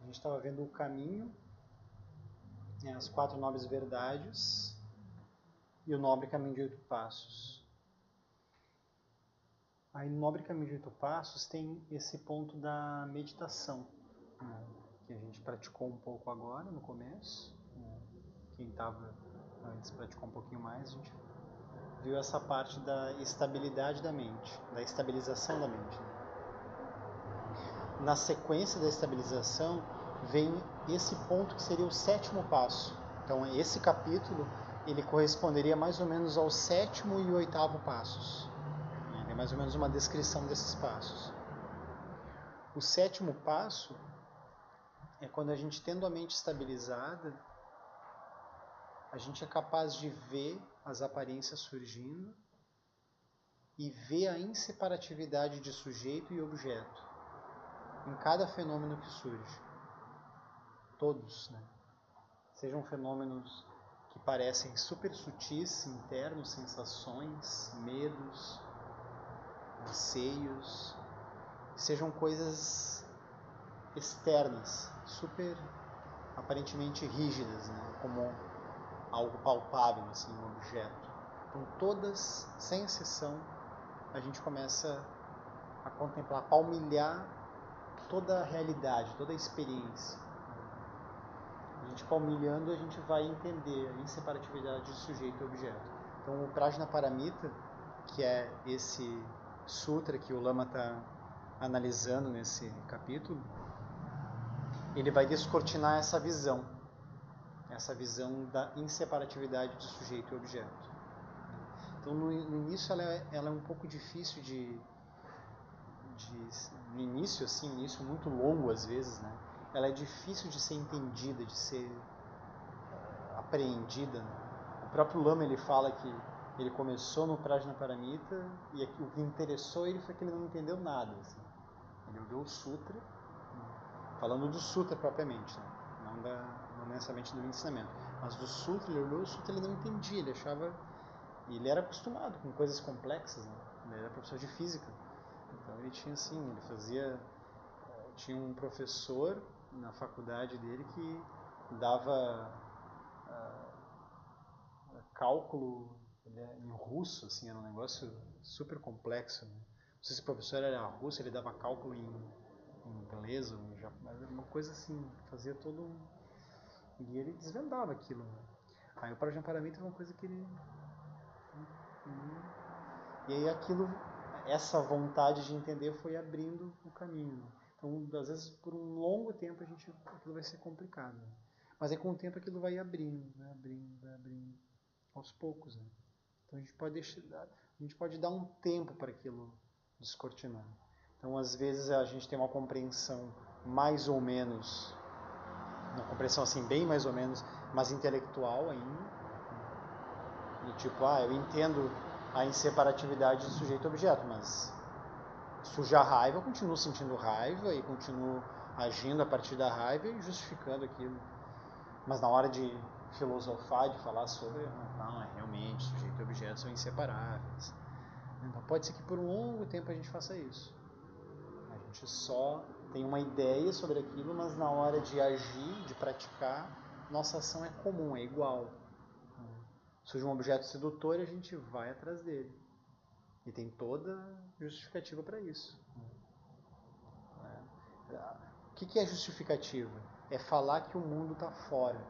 A gente estava vendo o caminho, as 4 nobres verdades e o nobre caminho de 8 passos. Aí no nobre caminho de 8 passos tem esse ponto da meditação, né, que a gente praticou um pouco agora no começo. Quem estava antes praticou um pouquinho mais, a gente viu essa parte da estabilidade da mente, da estabilização da mente, né? Na sequência da estabilização vem esse ponto que seria o 7º passo. Então esse capítulo ele corresponderia mais ou menos ao 7º e 8º passos. É mais ou menos uma descrição desses passos. O 7º passo é quando a gente, tendo a mente estabilizada, a gente é capaz de ver as aparências surgindo e ver a inseparatividade de sujeito e objeto em cada fenômeno que surge. Todos, né? Sejam fenômenos que parecem super sutis, internos, sensações, medos, anseios, sejam coisas externas, super aparentemente rígidas, né? Como algo palpável, assim, um objeto. Então todas, sem exceção, a gente começa a contemplar, a palmilhar toda a realidade, toda a experiência. A gente palmilhando, a gente vai entender a inseparatividade de sujeito e objeto. Então o Prajnaparamita, que é esse sutra que o Lama está analisando nesse capítulo, ele vai descortinar essa visão da inseparatividade de sujeito e objeto. Então no início ela é um pouco difícil no início, assim, um início muito longo às vezes, né? Ela é difícil de ser entendida, de ser apreendida, né? O próprio Lama ele fala que ele começou no Prajnaparamita e o que interessou ele foi que ele não entendeu nada, assim. Ele olhou o sutra, falando do sutra propriamente, né? Não necessariamente do ensinamento, mas do sutra. Ele olhou o sutra, ele não entendia, ele achava, e ele era acostumado com coisas complexas, né? Ele era professor de física, então ele tinha assim, tinha um professor na faculdade dele que dava cálculo em russo, assim, era um negócio super complexo, né? Não sei se o professor era russo, ele dava cálculo em inglês ou em japonês, uma coisa assim, fazia todo um... E ele desvendava aquilo, né? Aí o Prajnaparamita é uma coisa que ele... E aí aquilo, essa vontade de entender foi abrindo o caminho, né? Então, às vezes, por um longo tempo, aquilo vai ser complicado, né? Mas aí com o tempo aquilo vai abrindo, vai abrindo, aos poucos, né? Então a gente pode dar um tempo para aquilo descortinar. Então, às vezes, a gente tem uma compreensão mais ou menos, uma compreensão assim, bem mais ou menos, mas intelectual ainda. Do tipo, eu entendo a inseparatividade de sujeito e objeto, mas surge a raiva, eu continuo sentindo raiva e continuo agindo a partir da raiva e justificando aquilo. Mas na hora de filosofar, de falar sobre, não, realmente, sujeito e objeto são inseparáveis. Então pode ser que por um longo tempo a gente faça isso. A gente só tem uma ideia sobre aquilo, mas na hora de agir, de praticar, nossa ação é comum, é igual. Surge um objeto sedutor e a gente vai atrás dele. E tem toda justificativa para isso. O que é justificativa? É falar que o mundo está fora.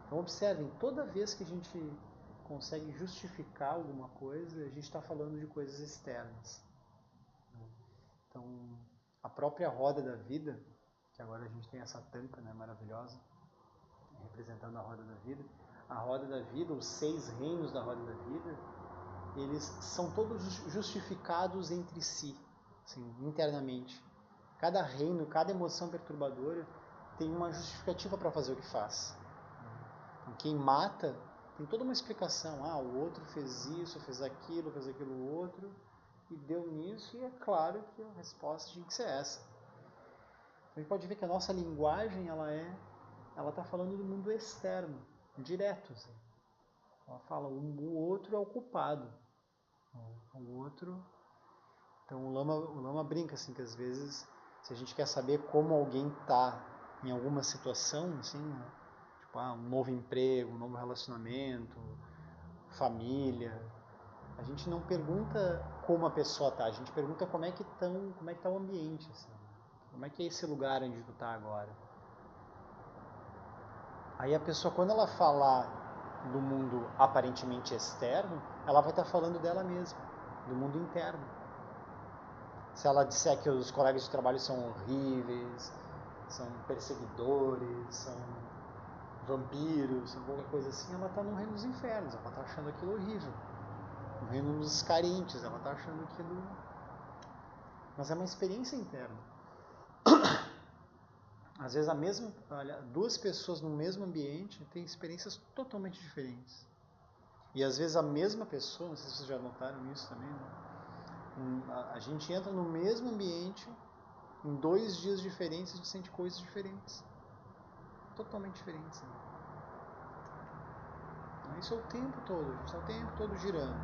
Então observem, toda vez que a gente consegue justificar alguma coisa, a gente está falando de coisas externas. Então, a própria roda da vida, que agora a gente tem essa tampa, né, maravilhosa, representando a roda da vida, os 6 reinos da roda da vida, eles são todos justificados entre si, assim, internamente. Cada reino, cada emoção perturbadora tem uma justificativa para fazer o que faz. Então, quem mata tem toda uma explicação. O outro fez isso, fez aquilo outro, e deu nisso, e é claro que a resposta tinha que ser essa. Então, a gente pode ver que a nossa linguagem, ela está falando do mundo externo, direto. Assim. Ela fala, o outro é o culpado. O outro... Então o Lama brinca assim, que às vezes, se a gente quer saber como alguém está em alguma situação, assim, tipo, um novo emprego, um novo relacionamento, família, a gente não pergunta como a pessoa está, a gente pergunta como é que está o ambiente, assim, como é que é esse lugar onde tu está agora. Aí a pessoa, quando ela falar do mundo aparentemente externo, ela vai estar falando dela mesma, do mundo interno. Se ela disser que os colegas de trabalho são horríveis, são perseguidores, são vampiros, alguma coisa assim, ela está no reino dos infernos, ela está achando aquilo horrível. No reino dos carentes, ela está achando aquilo... Mas é uma experiência interna. Às vezes duas pessoas no mesmo ambiente têm experiências totalmente diferentes. E às vezes a mesma pessoa, não sei se vocês já notaram isso também, né? A gente entra no mesmo ambiente, em 2 dias diferentes a gente sente coisas diferentes. Totalmente diferentes. Né? Isso é o tempo todo, a gente está o tempo todo girando.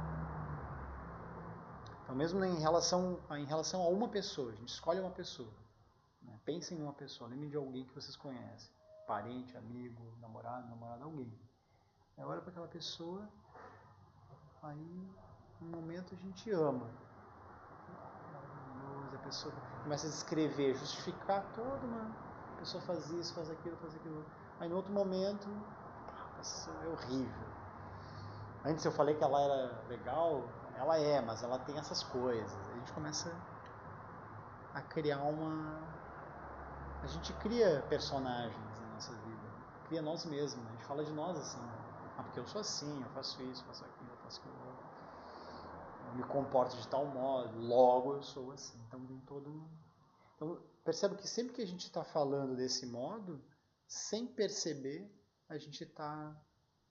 Então mesmo em relação a uma pessoa, a gente escolhe uma pessoa. Né? Pensem em uma pessoa, lembrem de alguém que vocês conhecem. Parente, amigo, namorado, alguém. Aí olha para aquela pessoa, aí no momento a gente ama. A pessoa começa a descrever, justificar toda uma... A pessoa faz isso, faz aquilo, faz aquilo. Aí no outro momento, a pessoa é horrível. Antes eu falei que ela era legal, ela é, mas ela tem essas coisas. Aí a gente começa a criar a gente cria personagens na nossa vida. Cria nós mesmos, né? A gente fala de nós assim. Ah, porque eu sou assim, eu faço isso, faço aquilo, eu faço aquilo. Eu me comporto de tal modo, logo eu sou assim. Então tem Então percebe que sempre que a gente está falando desse modo, sem perceber, a gente está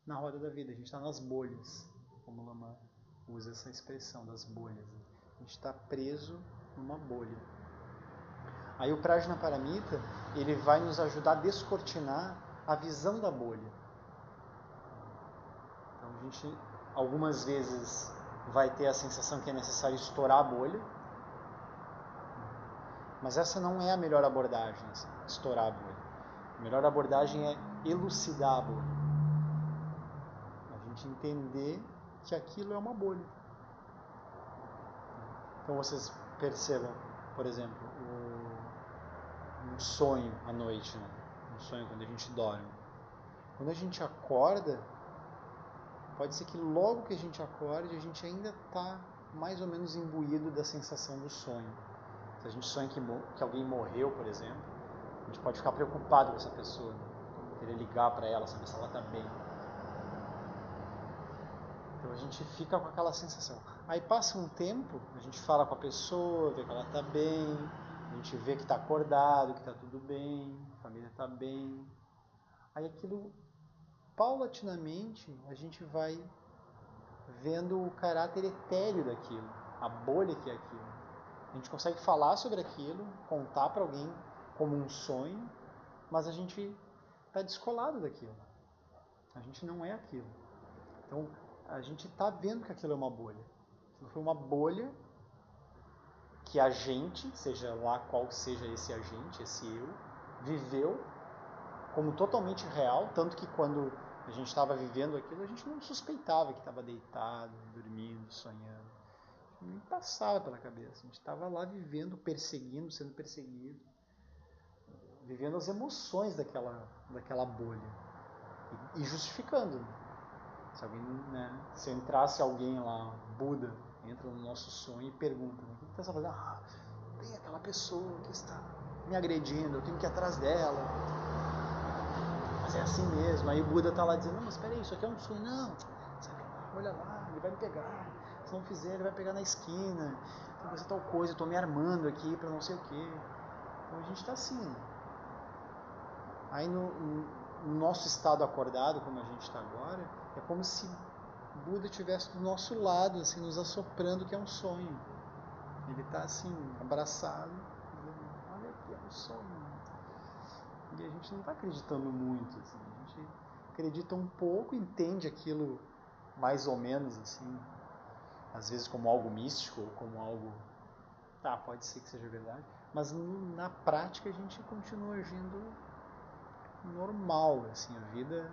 na roda da vida, a gente está nas bolhas, como o Lama usa essa expressão das bolhas. A gente está preso numa bolha. Aí o Prajnaparamita, ele vai nos ajudar a descortinar a visão da bolha. Então a gente, algumas vezes, vai ter a sensação que é necessário estourar a bolha, mas essa não é a melhor abordagem, assim, estourar a bolha. A melhor abordagem é elucidar a bolha. A gente entender que aquilo é uma bolha. Então vocês percebam, por exemplo, um sonho à noite, né? Um sonho quando a gente dorme. Quando a gente acorda, pode ser que logo que a gente acorde, a gente ainda está mais ou menos imbuído da sensação do sonho. Se a gente sonha que alguém morreu, por exemplo, a gente pode ficar preocupado com essa pessoa, né? Querer ligar para ela, saber se ela está bem. Então a gente fica com aquela sensação. Aí passa um tempo, a gente fala com a pessoa, vê que ela está bem, a gente vê que está acordado, que está tudo bem, a família está bem. Aí aquilo, paulatinamente, a gente vai vendo o caráter etéreo daquilo, a bolha que é aquilo. A gente consegue falar sobre aquilo, contar para alguém como um sonho, mas a gente está descolado daquilo. A gente não é aquilo. Então, a gente está vendo que aquilo é uma bolha. Aquilo foi uma bolha que a gente, seja lá qual seja esse agente, esse eu, viveu como totalmente real, tanto que quando a gente estava vivendo aquilo, a gente não suspeitava que estava deitado, dormindo, sonhando. Nem passava pela cabeça. A gente estava lá vivendo, perseguindo, sendo perseguido, vivendo as emoções daquela bolha e justificando. Se alguém, né, se entrasse alguém lá, Buda, entra no nosso sonho e pergunta, né, o que você está fazendo? Ah, tem aquela pessoa que está me agredindo, eu tenho que ir atrás dela. Mas é assim mesmo. Aí o Buda está lá dizendo, não, mas espera aí, isso aqui é um sonho. Não, olha lá, ele vai me pegar. Se não fizer, ele vai pegar na esquina. Tem que fazer tal coisa, eu estou me armando aqui para não sei o quê. Então a gente está assim. Aí no nosso estado acordado, como a gente está agora, é como se Buda estivesse do nosso lado, assim, nos assoprando que é um sonho. Ele está assim, abraçado, dizendo, olha aqui, é um sonho. E a gente não está acreditando muito, assim, a gente acredita um pouco, entende aquilo mais ou menos, assim, às vezes como algo místico, ou como algo, pode ser que seja verdade, mas na prática a gente continua agindo normal, assim, a vida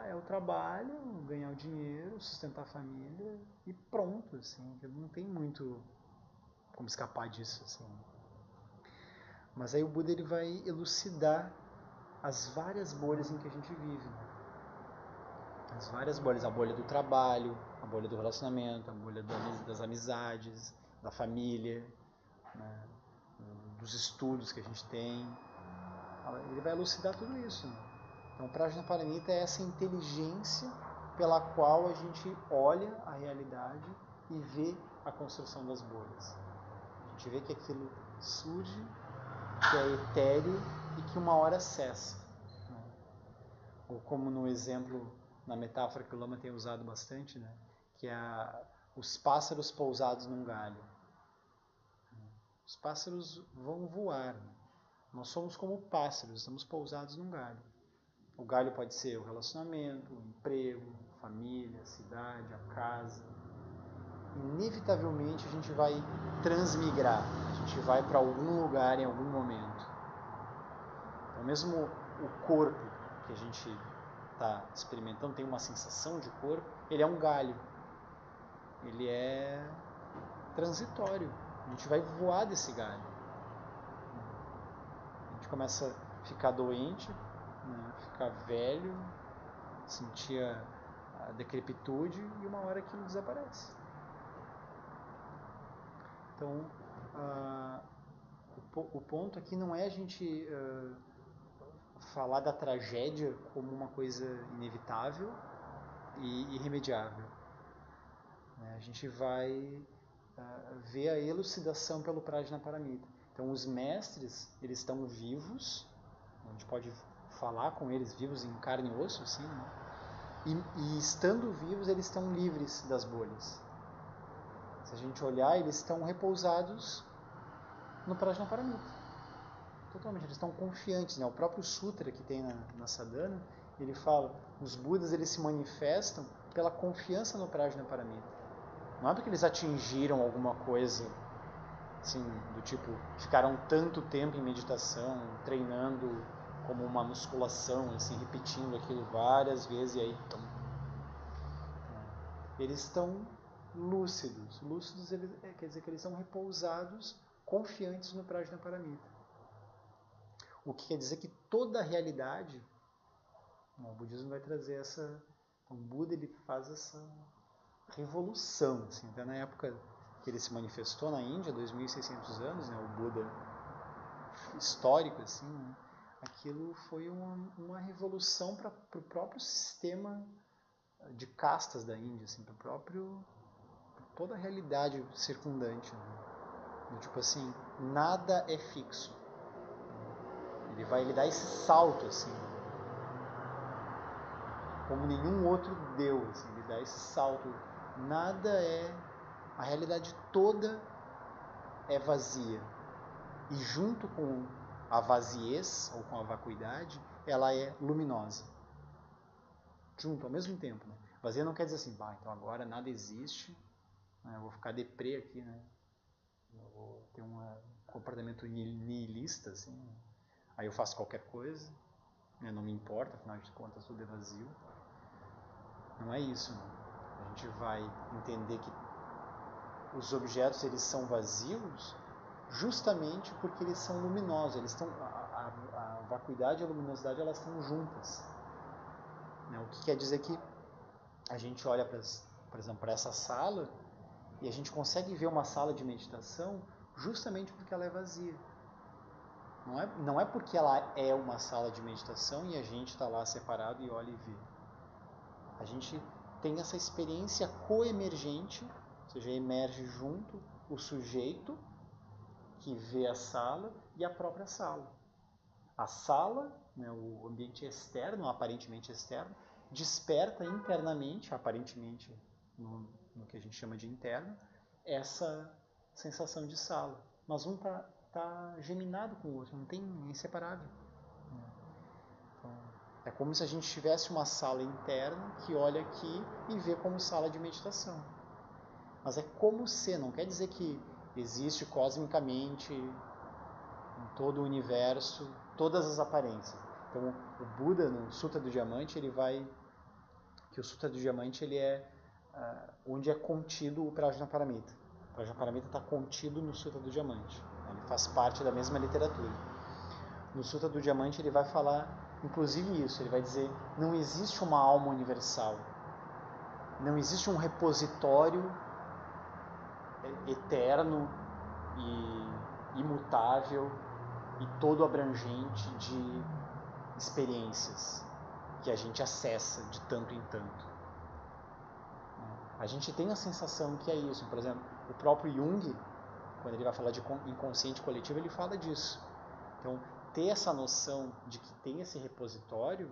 é o trabalho, ganhar o dinheiro, sustentar a família e pronto, assim, não tem muito como escapar disso, assim. Mas aí o Buda ele vai elucidar as várias bolhas em que a gente vive. As várias bolhas, a bolha do trabalho, a bolha do relacionamento, a bolha das amizades, da família, né, dos estudos que a gente tem. Ele vai elucidar tudo isso. Né? Então, Prajnaparamita é essa inteligência pela qual a gente olha a realidade e vê a construção das bolhas. A gente vê que aquilo surge, que é etéreo e que uma hora cessa. Né? Ou como no exemplo, na metáfora que o Lama tem usado bastante, né? Que é os pássaros pousados num galho. Os pássaros vão voar. Né? Nós somos como pássaros, estamos pousados num galho. O galho pode ser o relacionamento, o emprego, a família, a cidade, a casa. Inevitavelmente a gente vai transmigrar, a gente vai para algum lugar em algum momento. Então, mesmo o corpo que a gente está experimentando, tem uma sensação de corpo, ele é um galho. Ele é transitório. A gente vai voar desse galho. A gente começa a ficar doente, né, ficar velho, sentir a decrepitude e uma hora aquilo desaparece. Então, o ponto aqui não é a gente falar da tragédia como uma coisa inevitável e irremediável. A gente vai ver a elucidação pelo Prajnaparamita. Então, os mestres, eles estão vivos, a gente pode falar com eles vivos em carne e osso, assim, né? E estando vivos, eles estão livres das bolhas. Se a gente olhar, eles estão repousados no Prajnaparamita. Totalmente, eles estão confiantes. Né? O próprio sutra que tem na Sadhana, ele fala, os Budas eles se manifestam pela confiança no Prajnaparamita. Não é porque eles atingiram alguma coisa, assim, do tipo, ficaram tanto tempo em meditação, treinando como uma musculação, assim, repetindo aquilo várias vezes e aí estão... Eles estão lúcidos. Lúcidos quer dizer que eles são repousados, confiantes no Prajnaparamita. O que quer dizer que toda a realidade, o budismo vai trazer essa... O Buda ele faz essa revolução. Assim, até na época que ele se manifestou na Índia, 2.600 anos, né, o Buda histórico, assim, né, aquilo foi uma revolução para o próprio sistema de castas da Índia, assim, para toda a realidade circundante. Né? Tipo assim, nada é fixo. Ele dá esse salto, assim, como nenhum outro deu, assim, ele dá esse salto. Nada é... A realidade toda é vazia. E junto com a vaziez, ou com a vacuidade, ela é luminosa. Junto, ao mesmo tempo. Né? Vazia não quer dizer assim, então agora nada existe, né? Eu vou ficar deprê aqui, né? Eu vou ter um comportamento nihilista, assim, né? Aí eu faço qualquer coisa, né? Não me importa, afinal de contas tudo é vazio. Não é isso. Né? A gente vai entender que os objetos eles são vazios justamente porque eles são luminosos. Eles estão, a vacuidade e a luminosidade elas estão juntas. Né? O que quer dizer que a gente olha, por exemplo, para essa sala e a gente consegue ver uma sala de meditação justamente porque ela é vazia. Não é porque ela é uma sala de meditação e a gente está lá separado e olha e vê. A gente tem essa experiência coemergente, ou seja, emerge junto o sujeito que vê a sala e a própria sala. A sala, né, o ambiente externo, aparentemente externo, desperta internamente, aparentemente no que a gente chama de interno, essa sensação de sala. Mas um está geminado com o outro, não tem inseparável. Então, é como se a gente tivesse uma sala interna que olha aqui e vê como sala de meditação. Mas é como se, não quer dizer que existe cosmicamente em todo o universo todas as aparências. Então, o Buda, no Sutra do Diamante, que o Sutra do Diamante ele é onde é contido o Prajnaparamita. O Prajnaparamita está contido no Sutra do Diamante. Ele faz parte da mesma literatura. No Sutra do Diamante ele vai falar, inclusive isso, ele vai dizer, não existe uma alma universal. Não existe um repositório eterno e imutável e todo abrangente de experiências que a gente acessa de tanto em tanto. A gente tem a sensação que é isso. Por exemplo, o próprio Jung, quando ele vai falar de inconsciente coletivo, ele fala disso. Então, ter essa noção de que tem esse repositório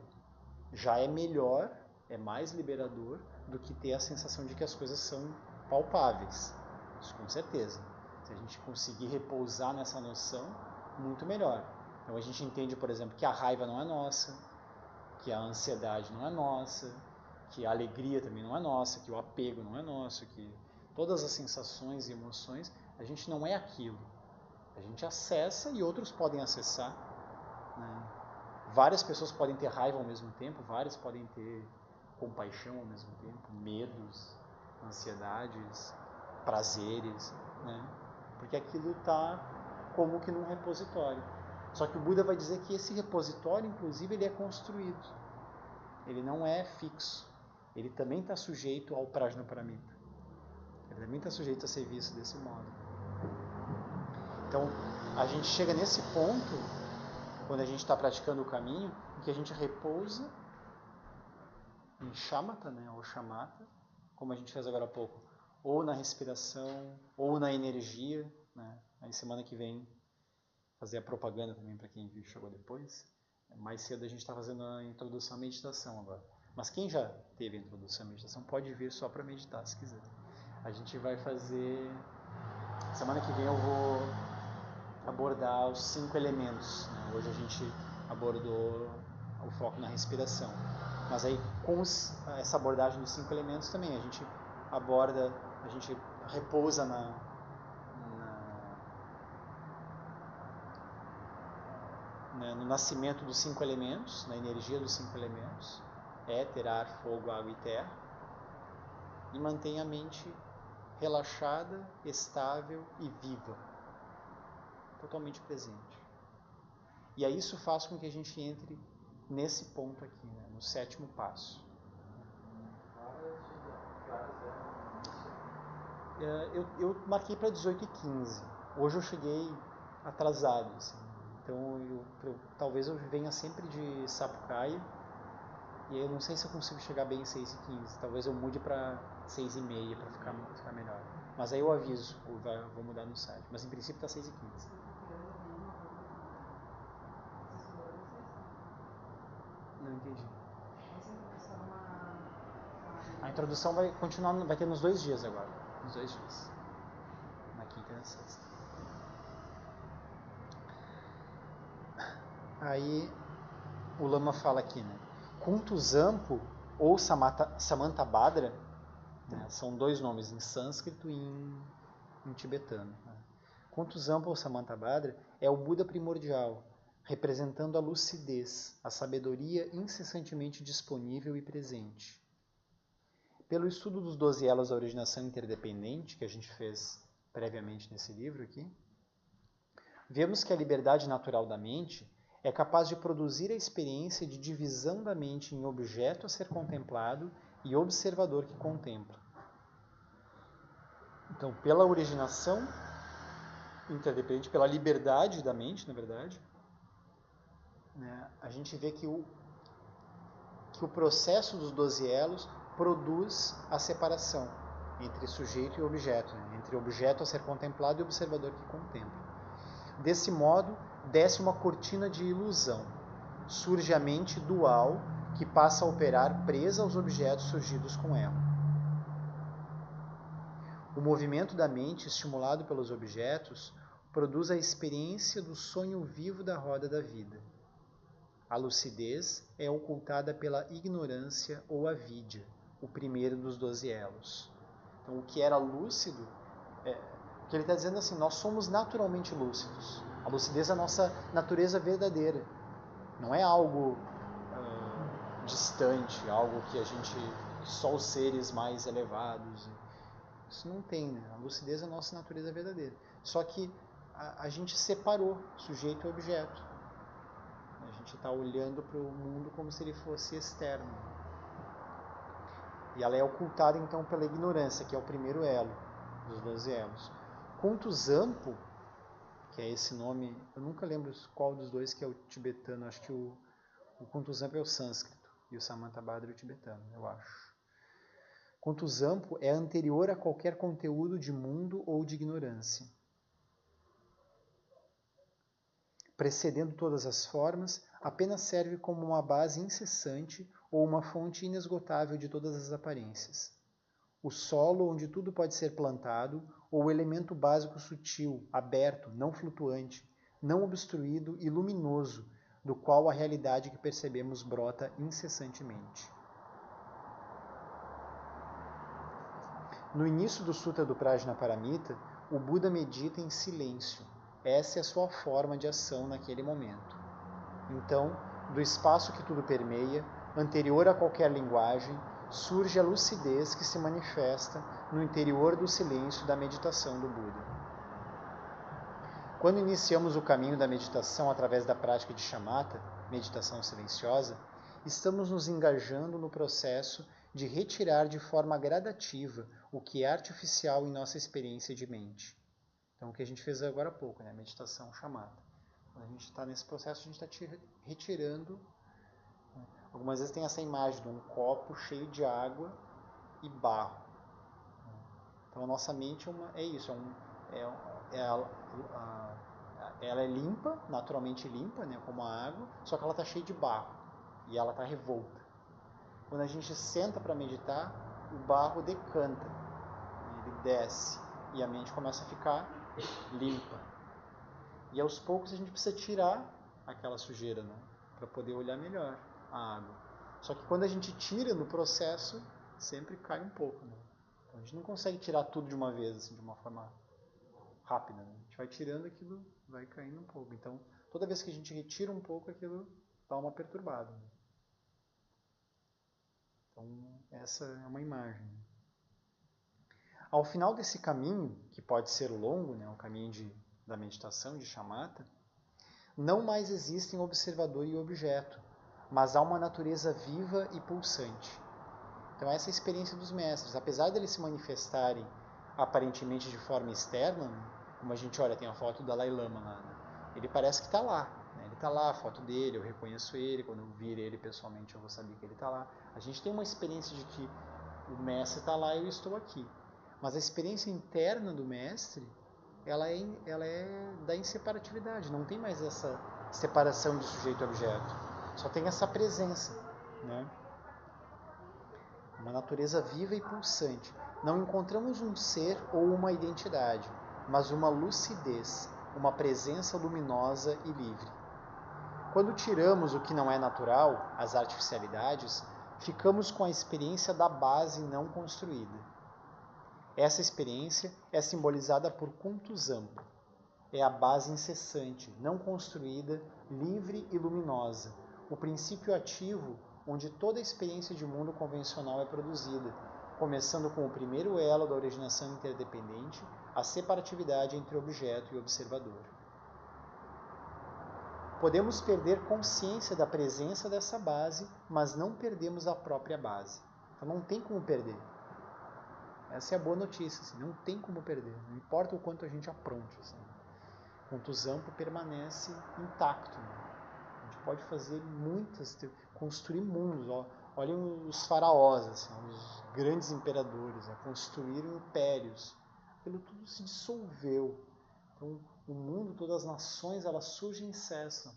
já é melhor, é mais liberador do que ter a sensação de que as coisas são palpáveis. Isso com certeza. Se a gente conseguir repousar nessa noção, muito melhor. Então a gente entende, por exemplo, que a raiva não é nossa, que a ansiedade não é nossa, que a alegria também não é nossa, que o apego não é nosso, que todas as sensações e emoções, a gente não é aquilo. A gente acessa e outros podem acessar. Né? Várias pessoas podem ter raiva ao mesmo tempo, várias podem ter compaixão ao mesmo tempo, medos, ansiedades, prazeres, né? Porque aquilo está como que num repositório. Só que o Buda vai dizer que esse repositório, inclusive, ele é construído. Ele não é fixo. Ele também está sujeito ao Prajnaparamita. Ele também está sujeito a ser visto desse modo. Então, a gente chega nesse ponto, quando a gente está praticando o caminho, em que a gente repousa em shamatha, né, ou shamatha, como a gente fez agora há pouco, ou na respiração, ou na energia, né? Aí semana que vem fazer a propaganda também para quem chegou depois. Mais cedo a gente está fazendo a introdução à meditação agora. Mas quem já teve a introdução à meditação pode vir só para meditar, se quiser. A gente vai fazer... Semana que vem eu vou abordar os 5 elementos. Né? Hoje a gente abordou o foco na respiração. Mas aí com essa abordagem dos 5 elementos também a gente aborda, a gente repousa no nascimento dos 5 elementos, na energia dos 5 elementos, éter, ar, fogo, água e terra, e mantém a mente relaxada, estável e viva, totalmente presente. E aí isso faz com que a gente entre nesse ponto aqui, né, no 7º passo. Eu marquei para 18h15. Hoje eu cheguei atrasado, assim. Então talvez eu venha sempre de Sapucaia. E aí eu não sei se eu consigo chegar bem em 6h15. Talvez eu mude para 6h30 para ficar melhor. Mas aí eu aviso, vou mudar no site. Mas em princípio está 6h15. Não entendi. A introdução vai continuar, vai ter nos 2 dias agora. Nos 2 dias. Na quinta e na sexta. Aí o Lama fala aqui, né? Kuntuzampo ou Samantabhadra, né? São 2 nomes em sânscrito e em tibetano. Né? Kuntuzampo ou Samantabhadra é o Buda primordial, representando a lucidez, a sabedoria incessantemente disponível e presente. Pelo estudo dos 12 elos da originação interdependente, que a gente fez previamente nesse livro aqui, vemos que a liberdade natural da mente é capaz de produzir a experiência de divisão da mente em objeto a ser contemplado e observador que contempla. Então, pela originação interdependente, pela liberdade da mente, na verdade, né, a gente vê que o processo dos 12 elos produz a separação entre sujeito e objeto, né, entre objeto a ser contemplado e observador que contempla. Desse modo, desce uma cortina de ilusão. Surge a mente dual que passa a operar presa aos objetos surgidos com ela. O movimento da mente, estimulado pelos objetos, produz a experiência do sonho vivo da roda da vida. A lucidez é ocultada pela ignorância ou avidya, o primeiro dos 12 elos. Então, o que era lúcido, o que ele está dizendo assim, nós somos naturalmente lúcidos. A lucidez é a nossa natureza verdadeira. Não é algo distante, algo que só os seres mais elevados. Isso não tem, né? A lucidez é a nossa natureza verdadeira. Só que a gente separou sujeito e objeto. A gente está olhando para o mundo como se ele fosse externo. E ela é ocultada então pela ignorância, que é o primeiro elo dos 12 elos. Kuntuzampo, que é esse nome, eu nunca lembro qual dos dois que é o tibetano, acho que o Kuntuzampo é o sânscrito e o Samantabhadra é o tibetano, eu acho. Kuntuzampo é anterior a qualquer conteúdo de mundo ou de ignorância. Precedendo todas as formas, apenas serve como uma base incessante ou uma fonte inesgotável de todas as aparências. O solo onde tudo pode ser plantado, ou o elemento básico sutil, aberto, não flutuante, não obstruído e luminoso, do qual a realidade que percebemos brota incessantemente. No início do Sutra do Prajnaparamita, o Buda medita em silêncio. Essa é a sua forma de ação naquele momento. Então, do espaço que tudo permeia, anterior a qualquer linguagem, surge a lucidez que se manifesta no interior do silêncio da meditação do Buda. Quando iniciamos o caminho da meditação através da prática de shamatha, meditação silenciosa, estamos nos engajando no processo de retirar de forma gradativa o que é artificial em nossa experiência de mente. Então, o que a gente fez agora há pouco, né? Meditação shamatha. Quando a gente está nesse processo, a gente está retirando. Algumas vezes tem essa imagem de um copo cheio de água e barro. Então, a nossa mente é isso. Ela é limpa, naturalmente limpa, né, como a água, só que ela está cheia de barro e ela está revolta. Quando a gente senta para meditar, o barro decanta, ele desce e a mente começa a ficar limpa. E aos poucos a gente precisa tirar aquela sujeira, né, para poder olhar melhor a água. Só que quando a gente tira no processo, sempre cai um pouco. Né? Então a gente não consegue tirar tudo de uma vez, assim, de uma forma rápida. Né? A gente vai tirando, aquilo vai caindo um pouco. Então, toda vez que a gente retira um pouco, aquilo dá uma perturbada. Né? Então, essa é uma imagem. Ao final desse caminho, que pode ser longo, né, o caminho da meditação, de shamatha, não mais existem observador e objeto, mas há uma natureza viva e pulsante. Então, essa é a experiência dos mestres. Apesar de eles se manifestarem aparentemente de forma externa, como a gente olha, tem a foto do Dalai Lama lá, né? Ele parece que está lá. Né? Ele está lá, a foto dele, eu reconheço ele, quando eu vir ele pessoalmente eu vou saber que ele está lá. A gente tem uma experiência de que o mestre está lá e eu estou aqui. Mas a experiência interna do mestre, ela é da inseparatividade, não tem mais essa separação de sujeito e objeto. Só tem essa presença, né? Uma natureza viva e pulsante. Não encontramos um ser ou uma identidade, mas uma lucidez, uma presença luminosa e livre. Quando tiramos o que não é natural, as artificialidades, ficamos com a experiência da base não construída. Essa experiência é simbolizada por Kuntuzampo. É a base incessante, não construída, livre e luminosa, o princípio ativo onde toda a experiência de mundo convencional é produzida, começando com o primeiro elo da originação interdependente, a separatividade entre objeto e observador. Podemos perder consciência da presença dessa base, mas não perdemos a própria base. Então não tem como perder. Essa é a boa notícia, assim, não tem como perder, não importa o quanto a gente apronte. Assim. O Kuntuzampo permanece intacto. Né? A gente pode fazer construir mundos. Olhem os faraós, assim, os grandes imperadores, né? Construíram impérios. Aquilo tudo se dissolveu. Então, o mundo, todas as nações, elas surgem e cessam.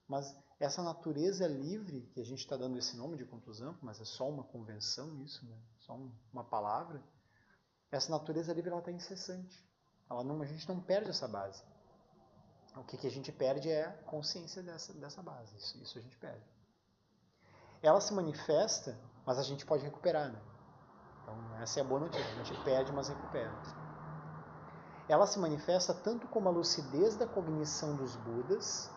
Mas essa natureza livre, que a gente está dando esse nome de Kuntuzampo, mas é só uma convenção isso, né? Só uma palavra, essa natureza livre está incessante. A gente não perde essa base. O que a gente perde é a consciência dessa base. Isso a gente perde. Ela se manifesta, mas a gente pode recuperar. Né? Então, essa é a boa notícia. A gente perde, mas recupera. Ela se manifesta tanto como a lucidez da cognição dos Budas.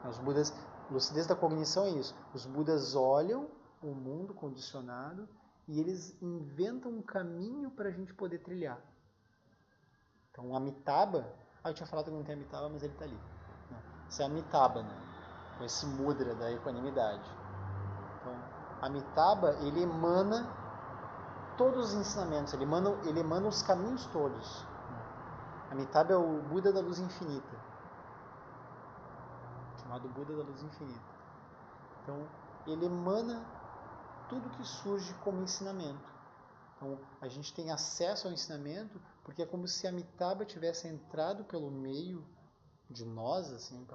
Os Budas lucidez da cognição é isso. Os Budas olham o mundo condicionado e eles inventam um caminho para a gente poder trilhar. Então, Amitabha, eu tinha falado que não tem Amitabha, mas ele está ali. Esse é Amitabha, né? Com esse mudra da equanimidade. Então, Amitabha, ele emana todos os ensinamentos, ele emana os caminhos todos. Amitabha é o Buda da luz infinita, chamado Buda da luz infinita. Então, ele emana tudo que surge como ensinamento. Então, a gente tem acesso ao ensinamento porque é como se Amitabha tivesse entrado pelo meio de nós, assim,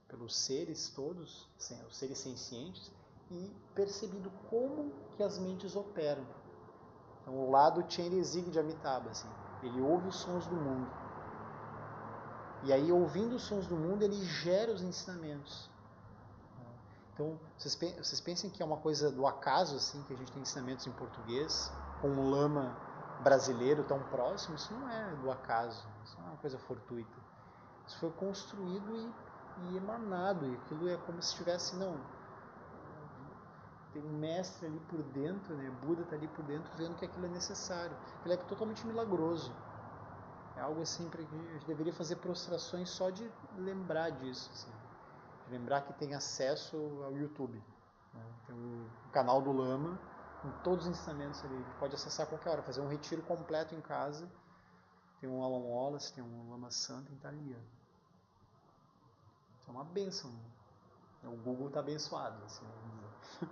pelos seres todos, os seres sencientes, e percebido como que as mentes operam. Então, o lado Chenrezig de Amitabha, assim, ele ouve os sons do mundo. E aí, ouvindo os sons do mundo, ele gera os ensinamentos. Então, vocês pensem que é uma coisa do acaso, assim, que a gente tem ensinamentos em português, com um lama brasileiro tão próximo? Isso não é do acaso, isso não é uma coisa fortuita. Isso foi construído e emanado, e aquilo é como se tivesse, tem um mestre ali por dentro, né? Buda está ali por dentro vendo que aquilo é necessário. Aquilo é totalmente milagroso. É algo assim para que a gente deveria fazer prostrações só de lembrar disso, assim. De lembrar que tem acesso ao YouTube, né? Tem o canal do Lama com todos os ensinamentos ali. A gente pode acessar a qualquer hora, fazer um retiro completo em casa. Tem um Alan Wallace, tem um Lama Santa, tá ali. Isso é uma bênção. O Google está abençoado, assim, vamos dizer.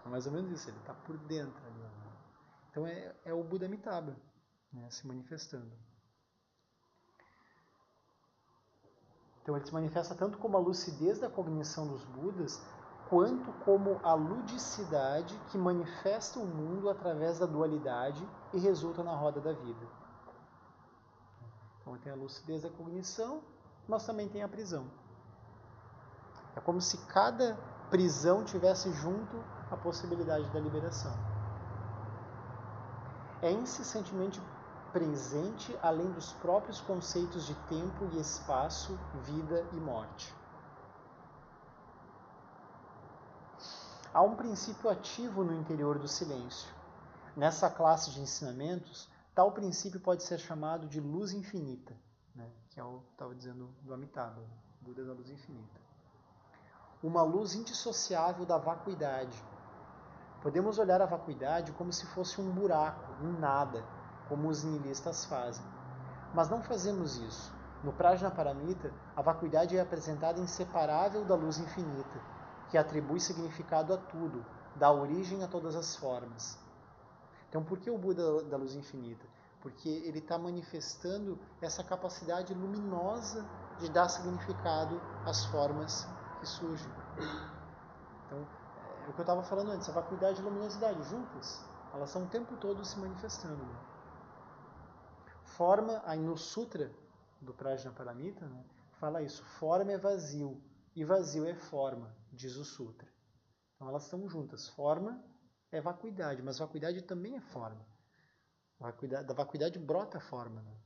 É mais ou menos isso, ele está por dentro ali. Então é o Buda Amitabha, né, se manifestando. Então ele se manifesta tanto como a lucidez da cognição dos Budas, quanto como a ludicidade que manifesta o mundo através da dualidade e resulta na roda da vida. Então tem a lucidez da cognição, mas também tem a prisão. É como se cada prisão tivesse junto a possibilidade da liberação. É incessantemente presente além dos próprios conceitos de tempo e espaço, vida e morte. Há um princípio ativo no interior do silêncio. Nessa classe de ensinamentos, tal princípio pode ser chamado de luz infinita, né? Que é o que eu estava dizendo do Amitabha, Buda da luz infinita. Uma luz indissociável da vacuidade. Podemos olhar a vacuidade como se fosse um buraco, um nada, como os nihilistas fazem. Mas não fazemos isso. No Prajnaparamita, a vacuidade é apresentada inseparável da luz infinita, que atribui significado a tudo, dá origem a todas as formas. Então, por que o Buda da luz infinita? Porque ele está manifestando essa capacidade luminosa de dar significado às formas que surgem. Então, é o que eu estava falando antes, a vacuidade e a luminosidade juntas, elas estão o tempo todo se manifestando. Forma, aí no Sutra do Prajnaparamita, né, fala isso, forma é vazio e vazio é forma, diz o Sutra. Então elas estão juntas, forma é vacuidade, mas vacuidade também é forma. Da vacuidade brota a forma. Né?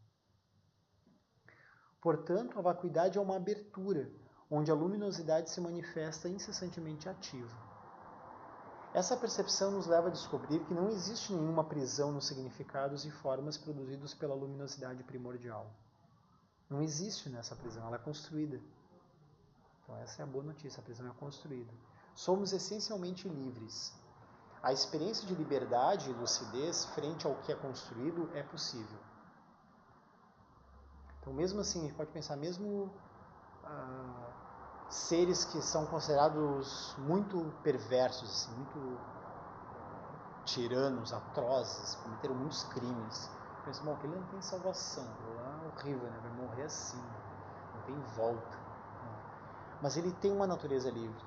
Portanto, a vacuidade é uma abertura, onde a luminosidade se manifesta incessantemente ativa. Essa percepção nos leva a descobrir que não existe nenhuma prisão nos significados e formas produzidos pela luminosidade primordial. Não existe nessa prisão, ela é construída. Então essa é a boa notícia, a prisão é construída. Somos essencialmente livres. A experiência de liberdade e lucidez frente ao que é construído é possível. Então mesmo assim, a gente pode pensar, mesmo seres que são considerados muito perversos, assim, muito tiranos, atrozes, cometeram muitos crimes. Pensa, bom, aquele não tem salvação, é horrível, né? Vai morrer assim, não tem volta. Mas ele tem uma natureza livre.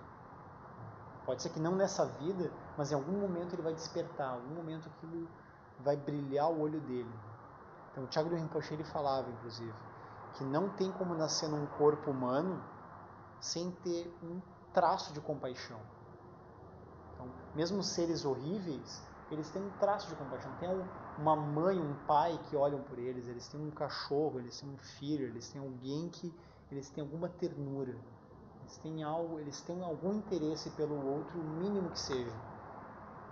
Pode ser que não nessa vida, mas em algum momento ele vai despertar, em algum momento aquilo vai brilhar o olho dele. Então o Chagdu Rinpoche ele falava, inclusive, que não tem como nascer num corpo humano sem ter um traço de compaixão. Então, mesmo seres horríveis, eles têm um traço de compaixão. Tem uma mãe, um pai que olham por eles, eles têm um cachorro, eles têm um filho, eles têm alguém que eles têm alguma ternura. eles têm algum interesse pelo outro, o mínimo que seja.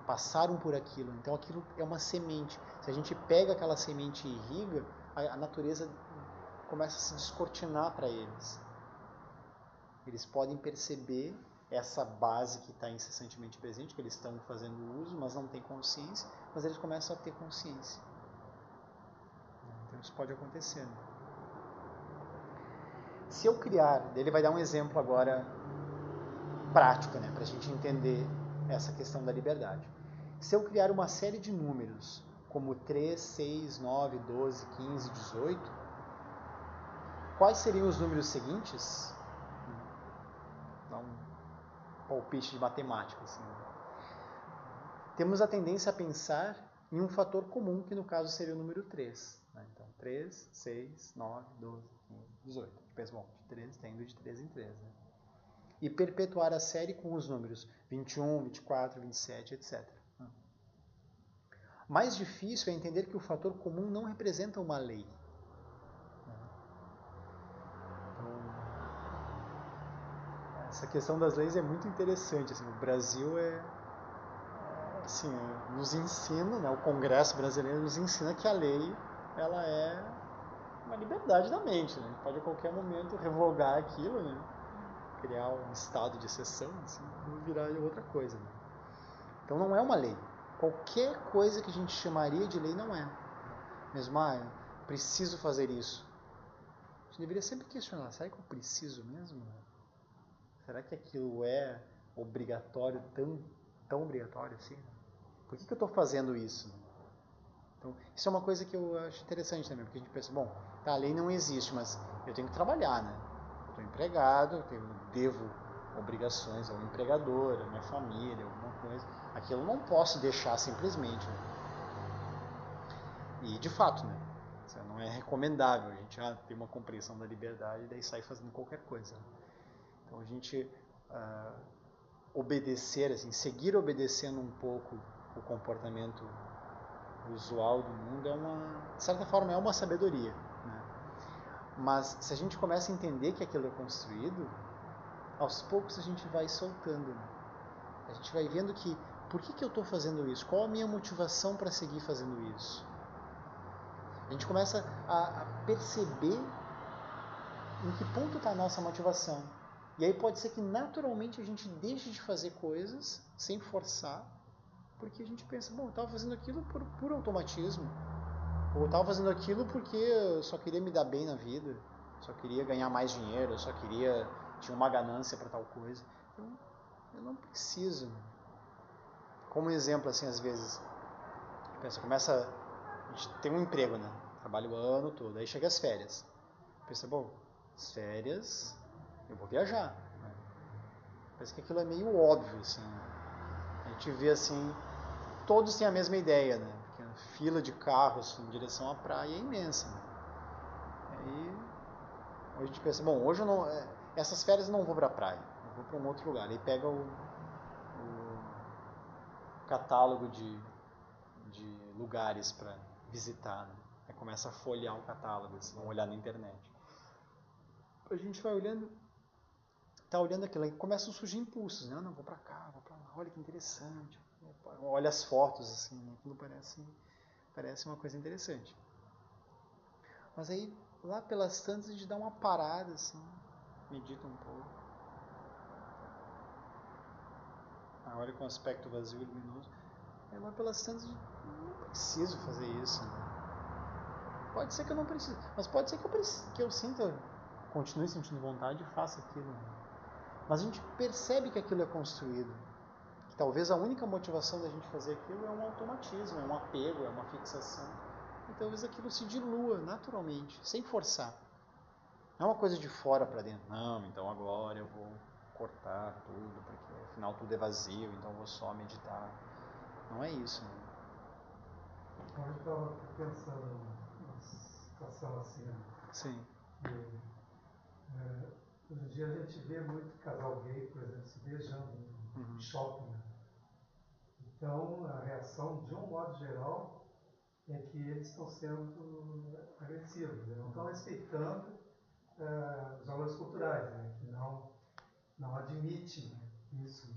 Passaram por aquilo, então aquilo é uma semente. Se a gente pega aquela semente e irriga, a natureza começa a se descortinar para eles. Eles podem perceber essa base que está incessantemente presente, que eles estão fazendo uso, mas não têm consciência, mas eles começam a ter consciência. Então isso pode acontecer. Se eu criar, ele vai dar um exemplo agora prático, né, para a gente entender essa questão da liberdade. Se eu criar uma série de números, como 3, 6, 9, 12, 15, 18, quais seriam os números seguintes? Dá um palpite de matemática. Assim. Temos a tendência a pensar em um fator comum, que no caso seria o número 3. Né? Então, 3, 6, 9, 12, 15, 18. A gente pensa, bom, de 3 está indo de 3 em 3. Né? E perpetuar a série com os números 21, 24, 27, etc. Mais difícil é entender que o fator comum não representa uma lei. Então, essa questão das leis é muito interessante. Assim, o Brasil nos ensina, né, o Congresso brasileiro nos ensina que a lei ela é uma liberdade da mente. Né? A gente pode a qualquer momento revogar aquilo, né? Criar um estado de exceção, assim, e virar outra coisa. Né? Então não é uma lei. Qualquer coisa que a gente chamaria de lei não é. Mesmo, eu preciso fazer isso. A gente deveria sempre questionar, será que eu preciso mesmo? Será que aquilo é obrigatório, tão obrigatório assim? Por que eu estou fazendo isso? Então, isso é uma coisa que eu acho interessante também, porque a gente pensa, bom, a lei não existe, mas eu tenho que trabalhar, né? Eu estou empregado, eu devo obrigações ao empregador, à minha família, alguma coisa. Aquilo eu não posso deixar simplesmente. Né? E, de fato, né? Isso não é recomendável. A gente tem uma compreensão da liberdade e daí sai fazendo qualquer coisa. Então, a gente obedecer, assim, seguir obedecendo um pouco o comportamento usual do mundo de certa forma, é uma sabedoria. Né? Mas, se a gente começa a entender que aquilo é construído, aos poucos a gente vai soltando. Né? A gente vai vendo que, por que eu estou fazendo isso? Qual a minha motivação para seguir fazendo isso? A gente começa a perceber em que ponto está a nossa motivação. E aí pode ser que naturalmente a gente deixe de fazer coisas sem forçar, porque a gente pensa, bom, eu estava fazendo aquilo por automatismo. Ou eu estava fazendo aquilo porque eu só queria me dar bem na vida, só queria ganhar mais dinheiro, eu só tinha uma ganância para tal coisa. Então, eu não preciso. Como exemplo, assim, às vezes, a gente tem um emprego, né? Trabalha o ano todo, aí chega as férias. Pensa, bom, as férias, eu vou viajar. Né? Parece que aquilo é meio óbvio, assim. A gente vê, assim, todos têm a mesma ideia, né? Porque a fila de carros em direção à praia é imensa. Né? Aí, a gente pensa, bom, hoje eu não, essas férias eu não vou para a praia, eu vou para um outro lugar. Aí pega o catálogo de lugares para visitar, né? Aí começa a folhear o catálogo, assim, olhar na internet. A gente vai olhando, tá olhando aquilo, aí começam a surgir impulsos, né? Não, vou para cá, vou para lá, olha que interessante. Olha as fotos, assim, né? Aquilo parece uma coisa interessante. Mas aí, lá pelas tantas, a gente dá uma parada, assim, medita um pouco. Olha com o aspecto vazio e luminoso. Aí lá pelas tantas, não preciso fazer isso. Né? Pode ser que eu não precise, mas pode ser que eu continue sentindo vontade e faça aquilo. Né? Mas a gente percebe que aquilo é construído. Que talvez a única motivação da gente fazer aquilo é um automatismo, é um apego, é uma fixação. E talvez aquilo se dilua naturalmente, sem forçar. Não é uma coisa de fora para dentro. Não, então agora eu vou cortar tudo, porque afinal tudo é vazio, então eu vou só meditar. Não é isso. Né? Eu estava pensando numa situação assim. Né? Sim. Hoje em dia a gente vê muito casal gay, por exemplo, se beijando no shopping. Né? Então, a reação, de um modo geral, é que eles estão sendo agressivos, né? Não estão respeitando os valores culturais, né? Que não não admite isso.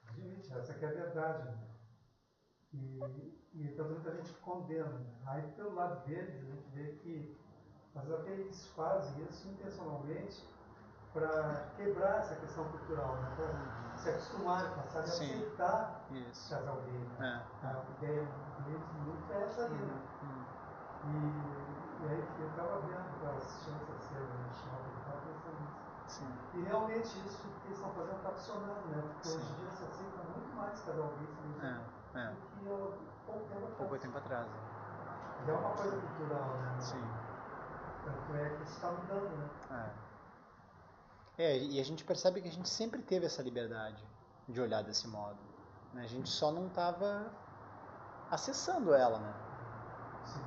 Admite, essa que é a verdade. E então muita gente condena. Aí pelo lado deles, a gente vê que às vezes até eles fazem isso intencionalmente para quebrar essa questão cultural, né? Para se acostumar, passar a aceitar casal gay. Né? A ideia deles muito é essa aí. Né? E aí eu estava vendo, assistindo essa cena no shopping, estava pensando nisso. Sim. E realmente isso que eles estão fazendo está funcionando, né? Porque hoje em dia se aceita muito mais casal gay do que há pouco tempo atrás. E é uma coisa cultural, né? Sim. Tanto é que isso está mudando, né? E a gente percebe que a gente sempre teve essa liberdade de olhar desse modo. Né? A gente só não estava acessando ela, né? Sim.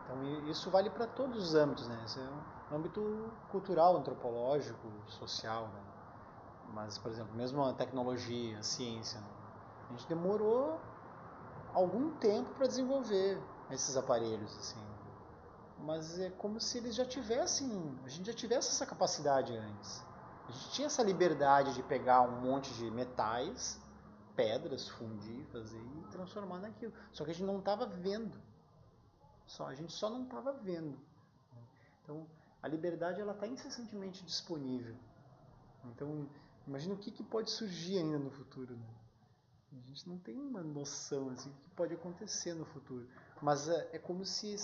Então isso vale para todos os âmbitos, né? Isso é um âmbito cultural, antropológico, social, né? Mas, por exemplo, mesmo a tecnologia, a ciência, né? A gente demorou algum tempo para desenvolver esses aparelhos, assim. Mas é como se eles já tivessem, a gente já tivesse essa capacidade antes. A gente tinha essa liberdade de pegar um monte de metais, pedras, fundir, fazer e transformar naquilo. Só que a gente não estava vendo. A gente só não estava vendo. Então, a liberdade ela está incessantemente disponível. Então, imagina o que pode surgir ainda no futuro. Né? A gente não tem uma noção assim, do que pode acontecer no futuro. Mas é como se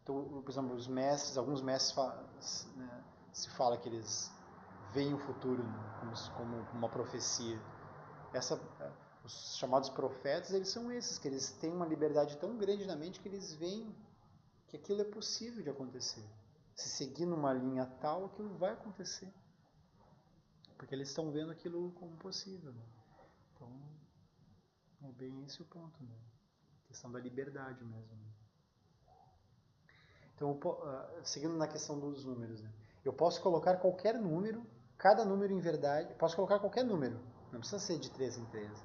por exemplo, os mestres, alguns mestres se fala que eles veem o futuro, né, como uma profecia. Os chamados profetas, eles são esses, que eles têm uma liberdade tão grande na mente que eles veem que aquilo é possível de acontecer. Se seguir numa linha tal, aquilo vai acontecer. Porque eles estão vendo aquilo como possível. Né? Então, é bem esse o ponto. Né? A questão da liberdade mesmo. Né? Então, seguindo na questão dos números, né? Eu posso colocar qualquer número, cada número em verdade, posso colocar qualquer número, não precisa ser de 3 em 3.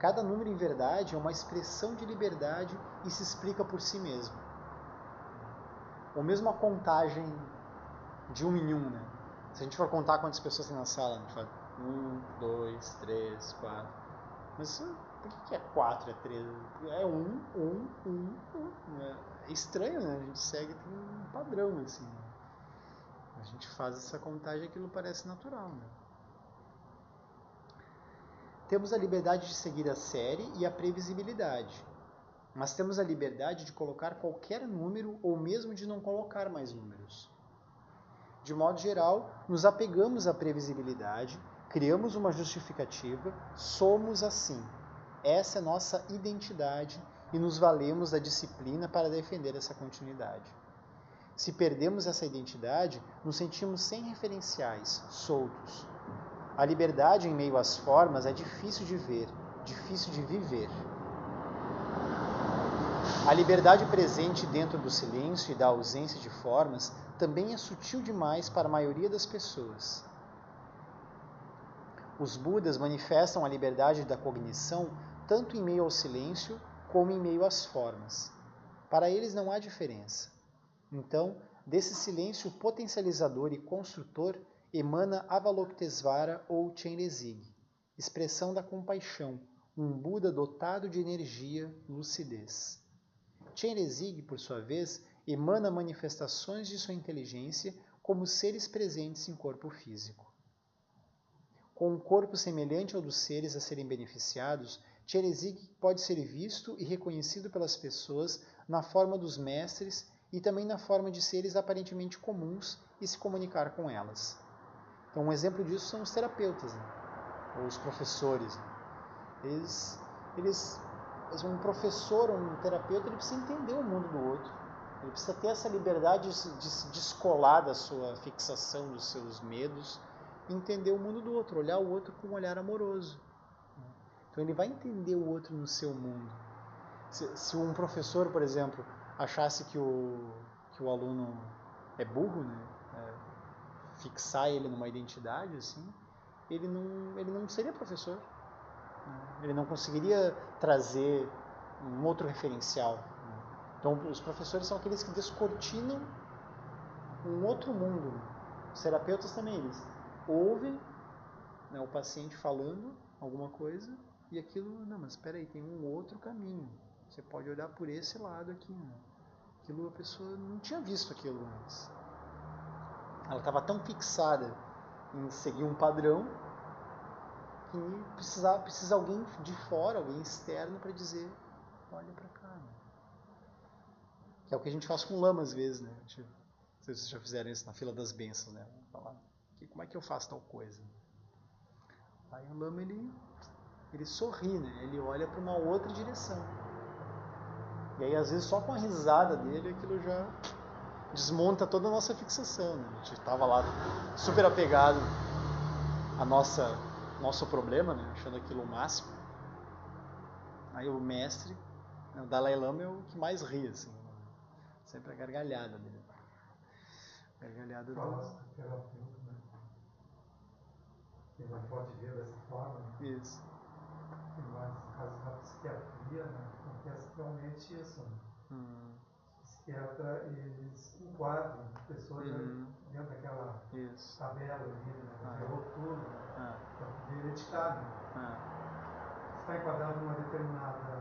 Cada número em verdade é uma expressão de liberdade e se explica por si mesmo. Ou mesmo a contagem de 1 em 1, né? Se a gente for contar quantas pessoas tem na sala, a gente fala 1, 2, 3, 4. Mas por que é 4, é 3? É 1, 1, 1, 1. É estranho, né? A gente segue, tem um padrão, assim. A gente faz essa contagem e aquilo parece natural, né? Temos a liberdade de seguir a série e a previsibilidade. Mas temos a liberdade de colocar qualquer número ou mesmo de não colocar mais números. De modo geral, nos apegamos à previsibilidade, criamos uma justificativa, somos assim. Essa é nossa identidade e nos valemos da disciplina para defender essa continuidade. Se perdemos essa identidade, nos sentimos sem referenciais, soltos. A liberdade em meio às formas é difícil de ver, difícil de viver. A liberdade presente dentro do silêncio e da ausência de formas também é sutil demais para a maioria das pessoas. Os Budas manifestam a liberdade da cognição tanto em meio ao silêncio como em meio às formas. Para eles não há diferença. Então, desse silêncio potencializador e construtor emana Avalokitesvara ou Chenrezig, expressão da compaixão, um Buda dotado de energia, lucidez. Chenrezig, por sua vez, emana manifestações de sua inteligência como seres presentes em corpo físico. Com um corpo semelhante ao dos seres a serem beneficiados, Chenrezig pode ser visto e reconhecido pelas pessoas na forma dos mestres e também na forma de seres aparentemente comuns e se comunicar com elas. Então, um exemplo disso são os terapeutas, né? Ou os professores. Né? Um professor, um terapeuta, ele precisa entender o mundo do outro. Ele precisa ter essa liberdade de se descolar da sua fixação, dos seus medos, e entender o mundo do outro, olhar o outro com um olhar amoroso. Então ele vai entender o outro no seu mundo. Se um professor, por exemplo, achasse que o aluno é burro, né? Fixar ele numa identidade, assim, ele não seria professor. Ele não conseguiria trazer um outro referencial. Então, os professores são aqueles que descortinam um outro mundo. Os terapeutas também, eles ouvem, né, o paciente falando alguma coisa e aquilo, não, mas espera aí, tem um outro caminho. Você pode olhar por esse lado aqui, né? Aquilo a pessoa não tinha visto aquilo antes. Ela estava tão fixada em seguir um padrão que precisa alguém de fora, alguém externo para dizer, olha para cá. Né? Que é o que a gente faz com o lama às vezes, né? Não sei se vocês já fizeram isso na fila das bênçãos, né? Falar, como é que eu faço tal coisa? Aí o lama ele sorri, né? Ele olha para uma outra direção. E aí às vezes só com a risada dele aquilo já desmonta toda a nossa fixação, né? A gente estava lá super apegado a nosso problema, né? Achando aquilo o máximo. Aí o mestre, o Dalai Lama, é o que mais ri, assim. Né? Sempre a gargalhada dele. A gargalhada do terapeuta, né? Que não pode ver dessa forma. Né? Isso. Mas no caso da psiquiatria, né? Acontece realmente isso. Né? Psiquiatra, eles enquadram a pessoa dentro daquela tabela ali, né? Gerou tudo, para poder editar. Né? Se está enquadrado numa determinada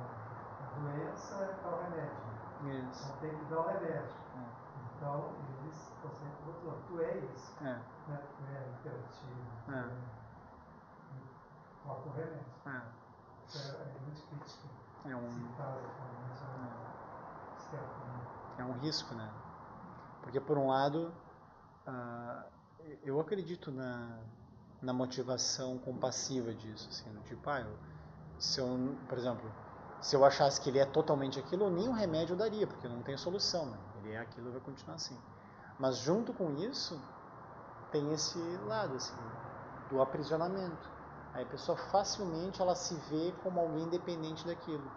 doença, é tal remédio. Então tem que dar o remédio. Então eles estão sempre rotulando. Tu é isso. Né? Tu é hiperativo. Coloca o remédio. Isso é muito crítico. É um risco, né? Porque por um lado, eu acredito na motivação compassiva disso, assim, do tipo, por exemplo, se eu achasse que ele é totalmente aquilo, nem o remédio eu daria, porque não tem solução, né? Ele é aquilo e vai continuar assim. Mas junto com isso, tem esse lado, assim, do aprisionamento. Aí a pessoa facilmente ela se vê como alguém dependente daquilo.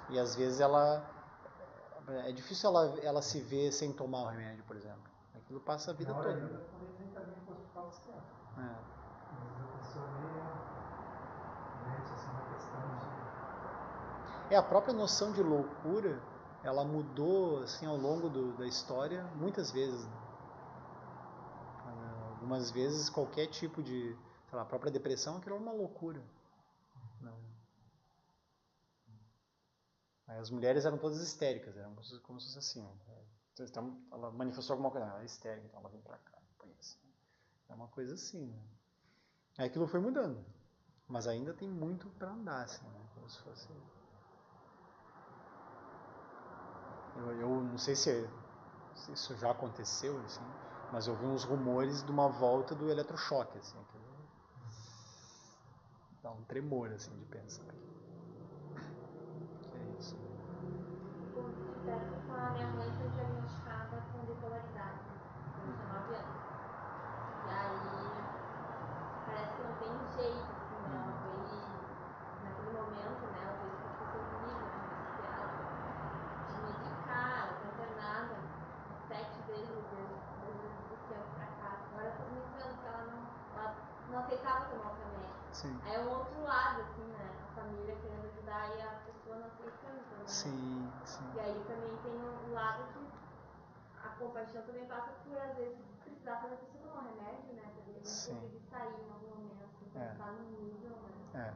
E às vezes é difícil ela se ver sem tomar o remédio, por exemplo. Aquilo passa a vida toda. Ainda talvez nem também para o hospital psiquiátrico. Mas a pessoa nem assim, uma questão de... A própria noção de loucura, ela mudou assim ao longo da história muitas vezes. Né? Algumas vezes qualquer tipo de, sei lá, a própria depressão, aquilo era uma loucura. Não. As mulheres eram todas histéricas, eram como se fosse assim. Então, ela manifestou alguma coisa, ela é histérica, então ela vem pra cá. É uma coisa assim. Né? Aí aquilo foi mudando, mas ainda tem muito pra andar, assim, né? Como se fosse... Eu não sei se isso já aconteceu, assim, mas eu vi uns rumores de uma volta do eletrochoque, assim, aquilo dá um tremor, assim, de pensar. Que é isso. Com a minha mãe foi diagnosticada com bipolaridade, com 19 anos. E aí, parece que não tem jeito, assim, né? Ela foi, naquele momento, né? Ela veio para ser livre, com psiquiatra, de medicar, ela foi internada 7 vezes desse tempo pra cá. Agora faz muitos anos que ela não aceitava tomar o remédio. Sim. Aí é um outro lado, assim, né? A família querendo ajudar e a pessoa não aceitando também. Sim. E aí também tem um lado que a compaixão também passa por, às vezes, precisar fazer a pessoa tomar um remédio, né? Pra ele conseguir sair em algum momento, então tá no nível, né?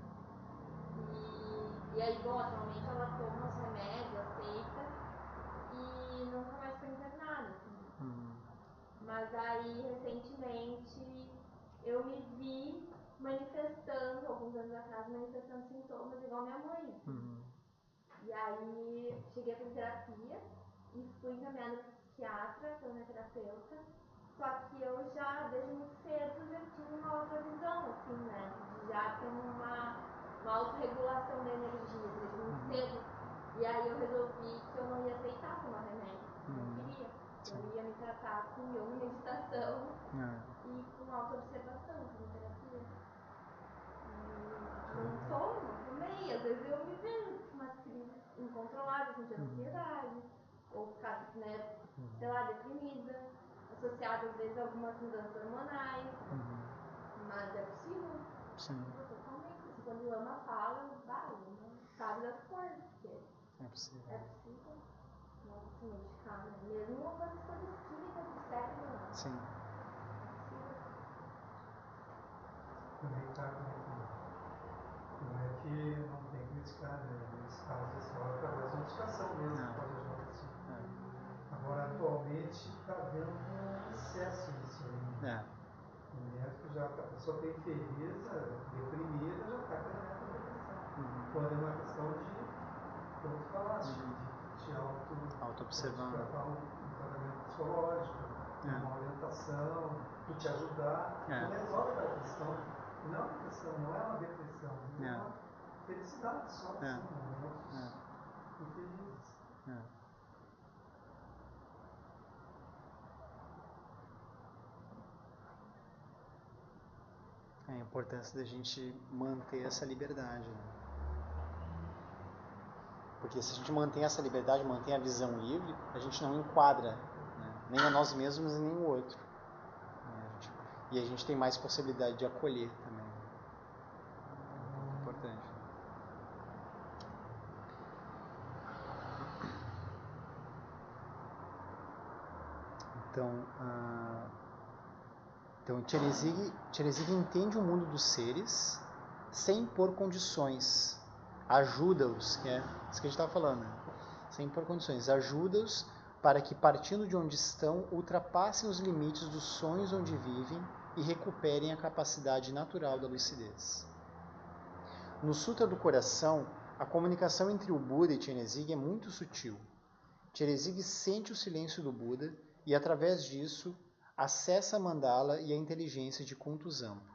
E aí, bom, atualmente ela toma os remédios, aceita e nunca mais foi internada, assim. Mas aí, recentemente, eu me vi manifestando, alguns anos atrás, manifestando sintomas igual minha mãe. E aí, cheguei a fazer terapia e fui encaminhada para o psiquiatra, pela minha terapeuta. Só que eu já, desde muito cedo, já tive uma outra visão, assim, né? De já ter uma autorregulação da energia, desde muito cedo. E aí eu resolvi que eu não ia aceitar tomar remédio, não queria. Eu ia me tratar com yoga, meditação e com autoobservação, com terapia. E não tomo, não tomei. Às vezes eu me vejo com umas crises incontroláveis, de ansiedade, ou ficar, né, sei lá, deprimida, associada às vezes a algumas mudanças hormonais. Mas é possível. Sim. Totalmente. Assim, quando o Lama fala, sabe das coisas, porque é possível. Não se modificar, né? Mesmo com as coisas químicas do cérebro. Sim. também está não é que não tem que criticar, né? Nesse caso é só através da notificação mesmo que pode ajudar a pessoa. Agora, atualmente, está havendo um excesso disso aí. O médico já, a pessoa tem ferida, deprimida, já está querendo a depressão. Quando é uma questão de, como tu falaste, de auto-observar. Tratar um tratamento psicológico, uma orientação, tu te ajudar, tu resolve aquela questão. Não é uma depressão, não é uma depressão, é uma felicidade só, assim, momentos infelizes. A importância da gente manter essa liberdade. Né? Porque se a gente mantém essa liberdade, mantém a visão livre, a gente não enquadra, né? Nem a nós mesmos e nem o outro. E a gente tem mais possibilidade de acolher também. É importante. Então Cseresig entende o mundo dos seres sem impor condições. Ajuda-os, que é isso que a gente estava falando, né? Sem impor condições. Ajuda-os para que, partindo de onde estão, ultrapassem os limites dos sonhos onde vivem e recuperem a capacidade natural da lucidez. No Sutra do Coração, a comunicação entre o Buda e Cseresig é muito sutil. Cseresig sente o silêncio do Buda e, através disso, acessa a mandala e a inteligência de Kuntuzampo.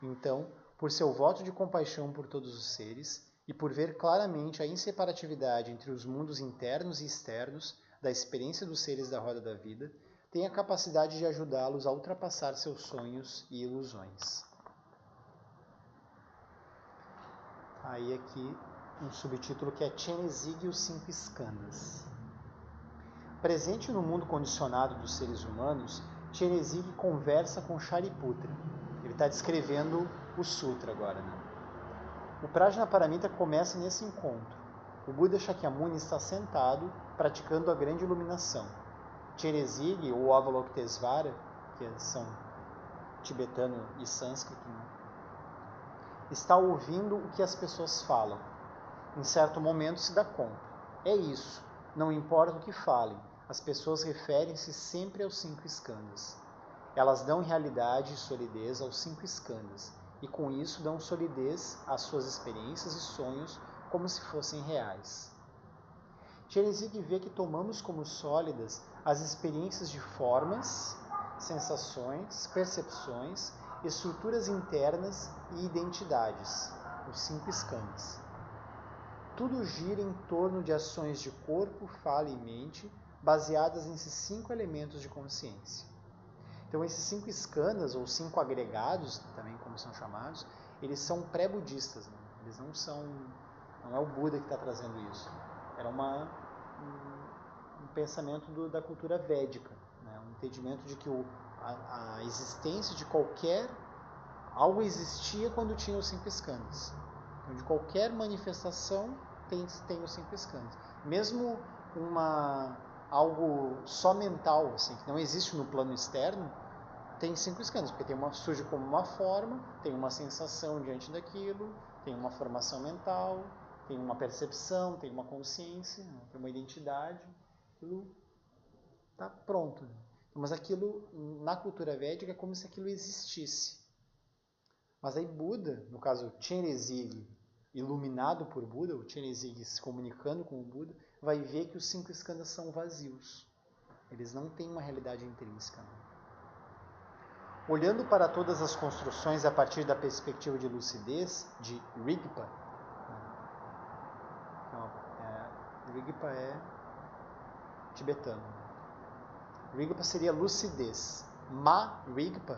Então, por seu voto de compaixão por todos os seres e por ver claramente a inseparatividade entre os mundos internos e externos da experiência dos seres da roda da vida, tem a capacidade de ajudá-los a ultrapassar seus sonhos e ilusões. Aí aqui um subtítulo que é Cseresig e os 5 Skandhas. Presente no mundo condicionado dos seres humanos, Cseresig conversa com Shariputra. Ele está descrevendo o Sutra agora. Né? O Prajnaparamita começa nesse encontro. O Buda Shakyamuni está sentado, praticando a grande iluminação. Cseresig, ou Avalokitesvara, que são tibetano e sânscrito, né? Está ouvindo o que as pessoas falam. Em certo momento se dá conta. É isso, não importa o que falem. As pessoas referem-se sempre aos 5 skandhas. Elas dão realidade e solidez aos 5 skandhas, e com isso dão solidez às suas experiências e sonhos como se fossem reais. Cseresig vê que tomamos como sólidas as experiências de formas, sensações, percepções, estruturas internas e identidades, os 5 skandhas. Tudo gira em torno de ações de corpo, fala e mente, baseadas nesses 5 elementos de consciência. Então, esses 5 skandhas, ou 5 agregados, também como são chamados, eles são pré-budistas. Né? Eles não é o Buda que está trazendo isso. Era um pensamento da cultura védica, né? Um entendimento de que a existência de algo existia quando tinha os 5 skandhas. Então, de qualquer manifestação tem os 5 skandhas. Mesmo algo só mental, assim, que não existe no plano externo, tem 5 skandhas, porque surge como uma forma, tem uma sensação diante daquilo, tem uma formação mental, tem uma percepção, tem uma consciência, tem uma identidade, aquilo está pronto. Mas aquilo, na cultura védica, é como se aquilo existisse. Mas aí Buda, no caso Cseresig, iluminado por Buda, o Cseresig se comunicando com o Buda, vai ver que os 5 skandhas são vazios. Eles não têm uma realidade intrínseca. Olhando para todas as construções a partir da perspectiva de lucidez, de Rigpa, Rigpa é tibetano. Rigpa seria lucidez. Ma-Rigpa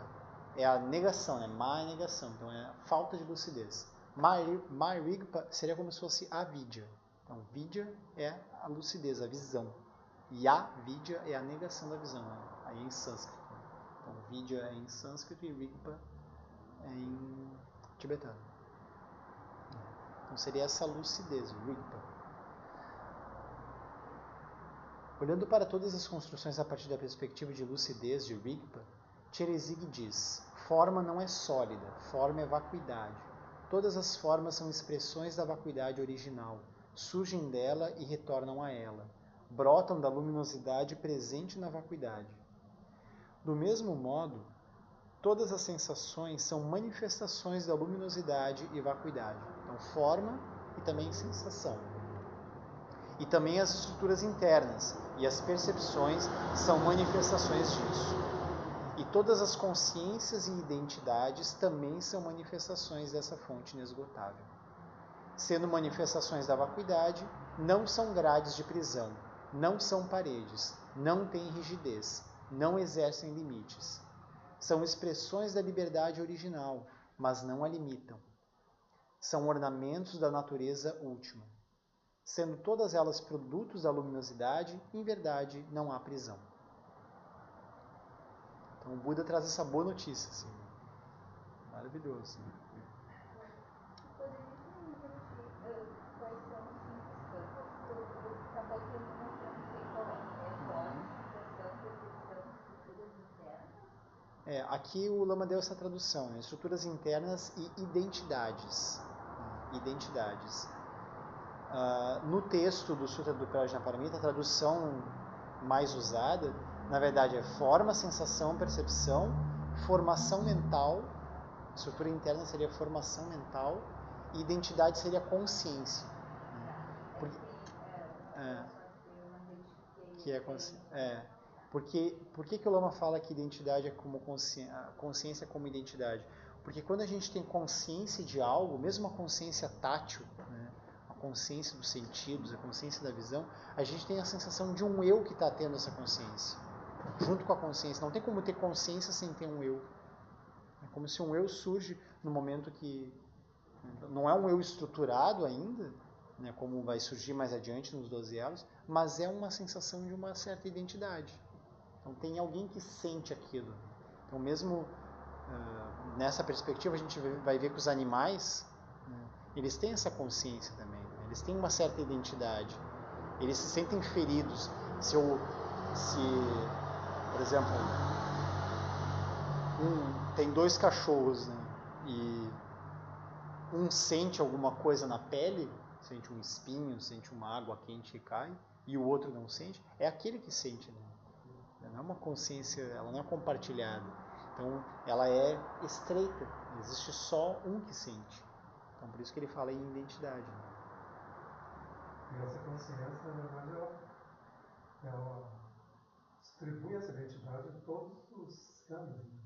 é a negação, né? Ma é negação, então é a falta de lucidez. Ma-Rigpa seria como se fosse avidya. Então, vidya é a lucidez, a visão. E a vidya é a negação da visão, né? Aí em sânscrito. Então, vidya é em sânscrito e Rigpa é em tibetano. Então, seria essa lucidez, Rigpa. Olhando para todas as construções a partir da perspectiva de lucidez de Rigpa, Cseresig diz: Forma não é sólida, forma é vacuidade. Todas as formas são expressões da vacuidade original, surgem dela e retornam a ela, brotam da luminosidade presente na vacuidade. Do mesmo modo, todas as sensações são manifestações da luminosidade e vacuidade. Então, forma e também sensação. E também as estruturas internas e as percepções são manifestações disso. E todas as consciências e identidades também são manifestações dessa fonte inesgotável. Sendo manifestações da vacuidade, não são grades de prisão, não são paredes, não têm rigidez, não exercem limites. São expressões da liberdade original, mas não a limitam. São ornamentos da natureza última. Sendo todas elas produtos da luminosidade, em verdade não há prisão. Então o Buda traz essa boa notícia, assim. Maravilhoso. Poderia me repetir quais são os 5 campos? Acabou que eu não sei qual é. Forma, sensação, percepção, estruturas internas? Aqui o Lama deu essa tradução, né? Estruturas internas e identidades. Identidades. No texto do Sutra do Prajnaparamita, a tradução mais usada, na verdade, é forma, sensação, percepção, formação mental. Estrutura interna seria formação mental e identidade seria consciência. Que é consciência. Por que o Lama fala que identidade é como consciência como identidade? Porque quando a gente tem consciência de algo, mesmo a consciência tátil, né, a consciência dos sentidos, a consciência da visão, a gente tem a sensação de um eu que está tendo essa consciência. Junto com a consciência. Não tem como ter consciência sem ter um eu. É como se um eu surge no momento que... Não é um eu estruturado ainda, né, como vai surgir mais adiante nos 12 elos, mas é uma sensação de uma certa identidade. Então tem alguém que sente aquilo. Então mesmo nessa perspectiva a gente vai ver que os animais, né, eles têm essa consciência também. Né, eles têm uma certa identidade. Eles se sentem feridos. Por exemplo, tem 2 cachorros, né, e um sente alguma coisa na pele, sente um espinho, sente uma água quente que cai, e o outro não sente, é aquele que sente, né? Não é uma consciência, ela não é compartilhada. Então, ela é estreita, existe só um que sente. Então, por isso que ele fala em identidade. Né? E essa consciência, na verdade, ela distribui essa identidade em todos os campos. Né?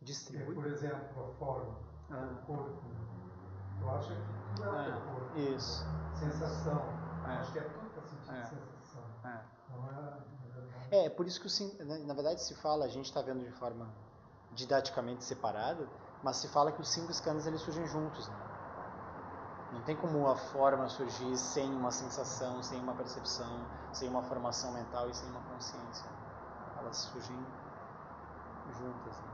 Distribui? Por exemplo, a forma, o corpo. Eu acho que tudo é o corpo. Isso. Sensação. Acho que é tudo para sentir sensação. Por isso que, na verdade, se fala, a gente está vendo de forma didaticamente separada, mas se fala que os 5 skandhas eles surgem juntos. Né? Não tem como a forma surgir sem uma sensação, sem uma percepção, sem uma formação mental e sem uma consciência. Elas surgem juntas. Né?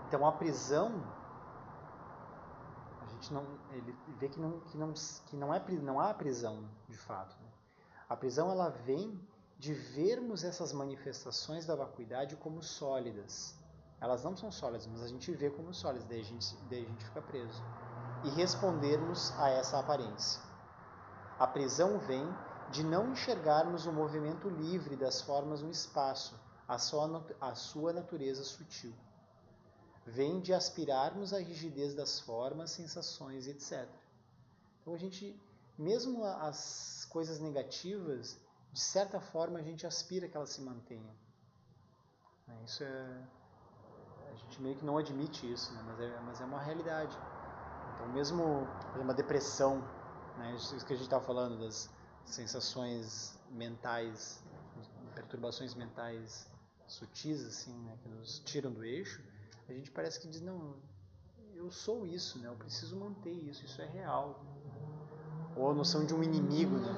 Então a prisão, a gente ele vê que não há prisão de fato. Né? A prisão ela vem de vermos essas manifestações da vacuidade como sólidas. Elas não são sólidas, mas a gente vê como sólidas, daí a gente fica preso. E respondermos a essa aparência. A prisão vem de não enxergarmos o movimento livre das formas no espaço, a sua natureza sutil. Vem de aspirarmos à rigidez das formas, sensações, etc. Então a gente, mesmo as coisas negativas, de certa forma a gente aspira que elas se mantenham. Isso a gente meio que não admite isso, né? mas é uma realidade. Então mesmo uma depressão, né? Isso que a gente estava falando das sensações mentais, perturbações mentais sutis, assim, né? Que nos tiram do eixo, a gente parece que diz, não, eu sou isso, né? Eu preciso manter isso é real. Ou a noção de um inimigo, né?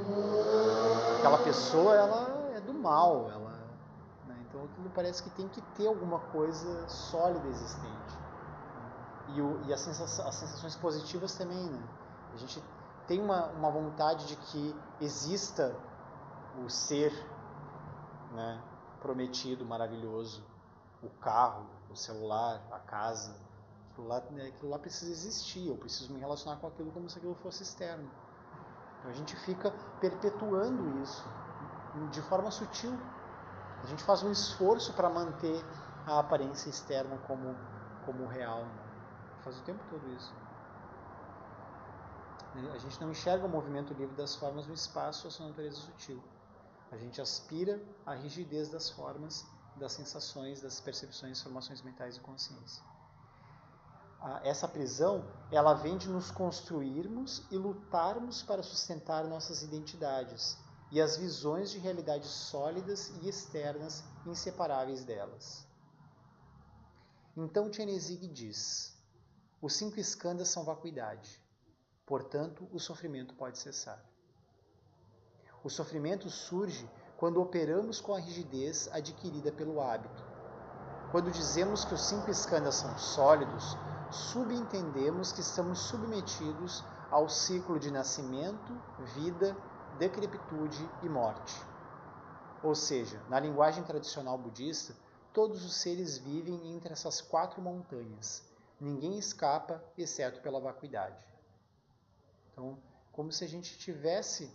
Aquela pessoa, ela é do mal, né? Então aquilo parece que tem que ter alguma coisa sólida existente. E as sensações positivas também, né? A gente tem uma vontade de que exista o ser, né, prometido, maravilhoso, o carro, o celular, a casa, aquilo lá precisa existir, eu preciso me relacionar com aquilo como se aquilo fosse externo. Então a gente fica perpetuando isso de forma sutil. A gente faz um esforço para manter a aparência externa como real, né? Faz o tempo todo isso. A gente não enxerga o movimento livre das formas no espaço, a sua natureza sutil. A gente aspira à rigidez das formas, das sensações, das percepções, formações mentais e consciência. Essa prisão, ela vem de nos construirmos e lutarmos para sustentar nossas identidades e as visões de realidades sólidas e externas inseparáveis delas. Então Chenezig diz: os 5 skandhas são vacuidade, portanto o sofrimento pode cessar. O sofrimento surge quando operamos com a rigidez adquirida pelo hábito. Quando dizemos que os 5 skandhas são sólidos, subentendemos que estamos submetidos ao ciclo de nascimento, vida, decrepitude e morte. Ou seja, na linguagem tradicional budista, todos os seres vivem entre essas 4 montanhas. Ninguém escapa, exceto pela vacuidade. Então, como se a gente tivesse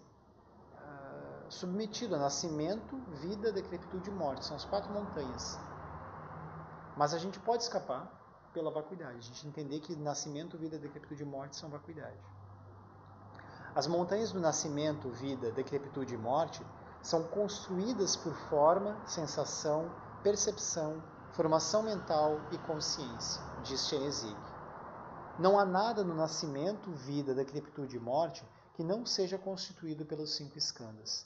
submetido a nascimento, vida, decrepitude e morte. São as 4 montanhas. Mas a gente pode escapar pela vacuidade. A gente entender que nascimento, vida, decrepitude e morte são vacuidade. As montanhas do nascimento, vida, decrepitude e morte são construídas por forma, sensação, percepção, formação mental e consciência, diz Chenezig. Não há nada no nascimento, vida, decrepitude e morte que não seja constituído pelos 5 skandhas.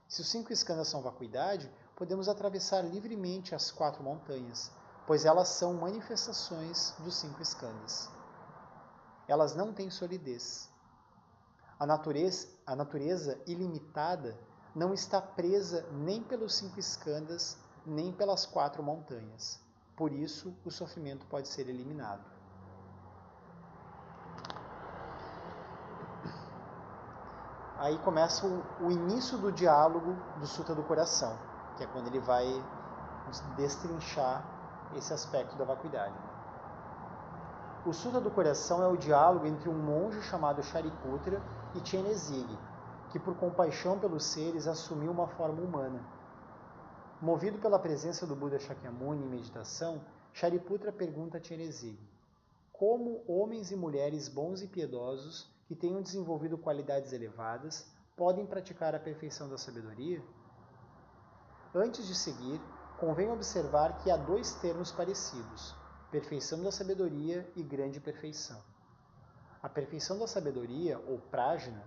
Se os 5 skandhas são vacuidade, podemos atravessar livremente as 4 montanhas, pois elas são manifestações dos 5 skandhas. Elas não têm solidez. A natureza ilimitada não está presa nem pelos 5 skandhas, nem pelas 4 montanhas. Por isso, o sofrimento pode ser eliminado. Aí começa o início do diálogo do Sutta do Coração, que é quando ele vai destrinchar esse aspecto da vacuidade. O Sutta do Coração é o diálogo entre um monge chamado Shariputra e Chenezig, que por compaixão pelos seres assumiu uma forma humana. Movido pela presença do Buda Shakyamuni em meditação, Shariputra pergunta a Chenezig: como homens e mulheres bons e piedosos que tenham desenvolvido qualidades elevadas podem praticar a perfeição da sabedoria? Antes de seguir, convém observar que há 2 termos parecidos: perfeição da sabedoria e grande perfeição. A perfeição da sabedoria, ou prajna,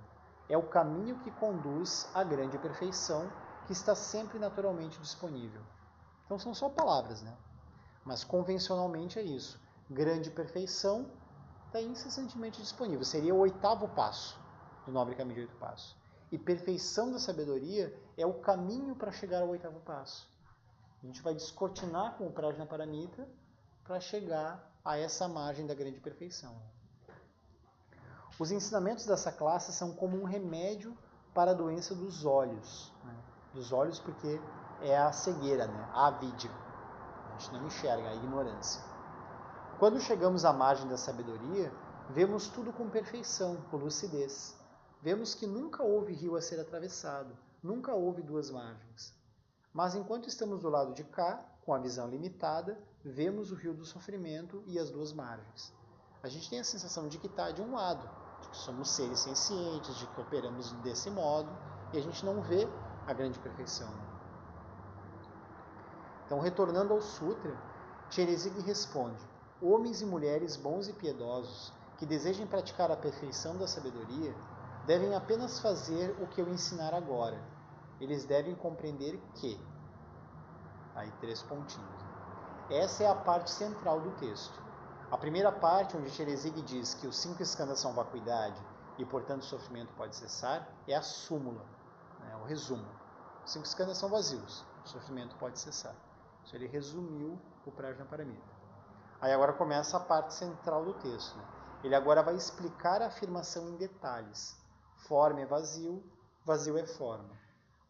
é o caminho que conduz à grande perfeição, que está sempre naturalmente disponível. Então são só palavras, né? Mas convencionalmente é isso. Grande perfeição está incessantemente disponível. Seria o 8º passo do nobre caminho de 8 passos. E perfeição da sabedoria é o caminho para chegar ao 8º passo. A gente vai descortinar com o Prajnaparamita para chegar a essa margem da grande perfeição. Os ensinamentos dessa classe são como um remédio para a doença dos olhos. Né? Dos olhos porque é a cegueira, né? A avidya. A gente não enxerga, a ignorância. Quando chegamos à margem da sabedoria, vemos tudo com perfeição, com lucidez. Vemos que nunca houve rio a ser atravessado, nunca houve 2 margens. Mas enquanto estamos do lado de cá, com a visão limitada, vemos o rio do sofrimento e as 2 margens. A gente tem a sensação de que está de um lado, de que somos seres sencientes, de que operamos desse modo, e a gente não vê a grande perfeição. Então, retornando ao Sutra, Chenezig responde: homens e mulheres bons e piedosos que desejem praticar a perfeição da sabedoria devem apenas fazer o que eu ensinar agora. Eles devem compreender que... Aí 3 pontinhos. Essa é a parte central do texto. A primeira parte, onde Chenezig diz que os 5 skandhas são vacuidade e, portanto, o sofrimento pode cessar, é a súmula, né, o resumo. Os 5 skandhas são vazios, o sofrimento pode cessar. Isso ele resumiu o Prajnaparamita. Aí agora começa a parte central do texto. Né? Ele agora vai explicar a afirmação em detalhes. Forma é vazio, vazio é forma.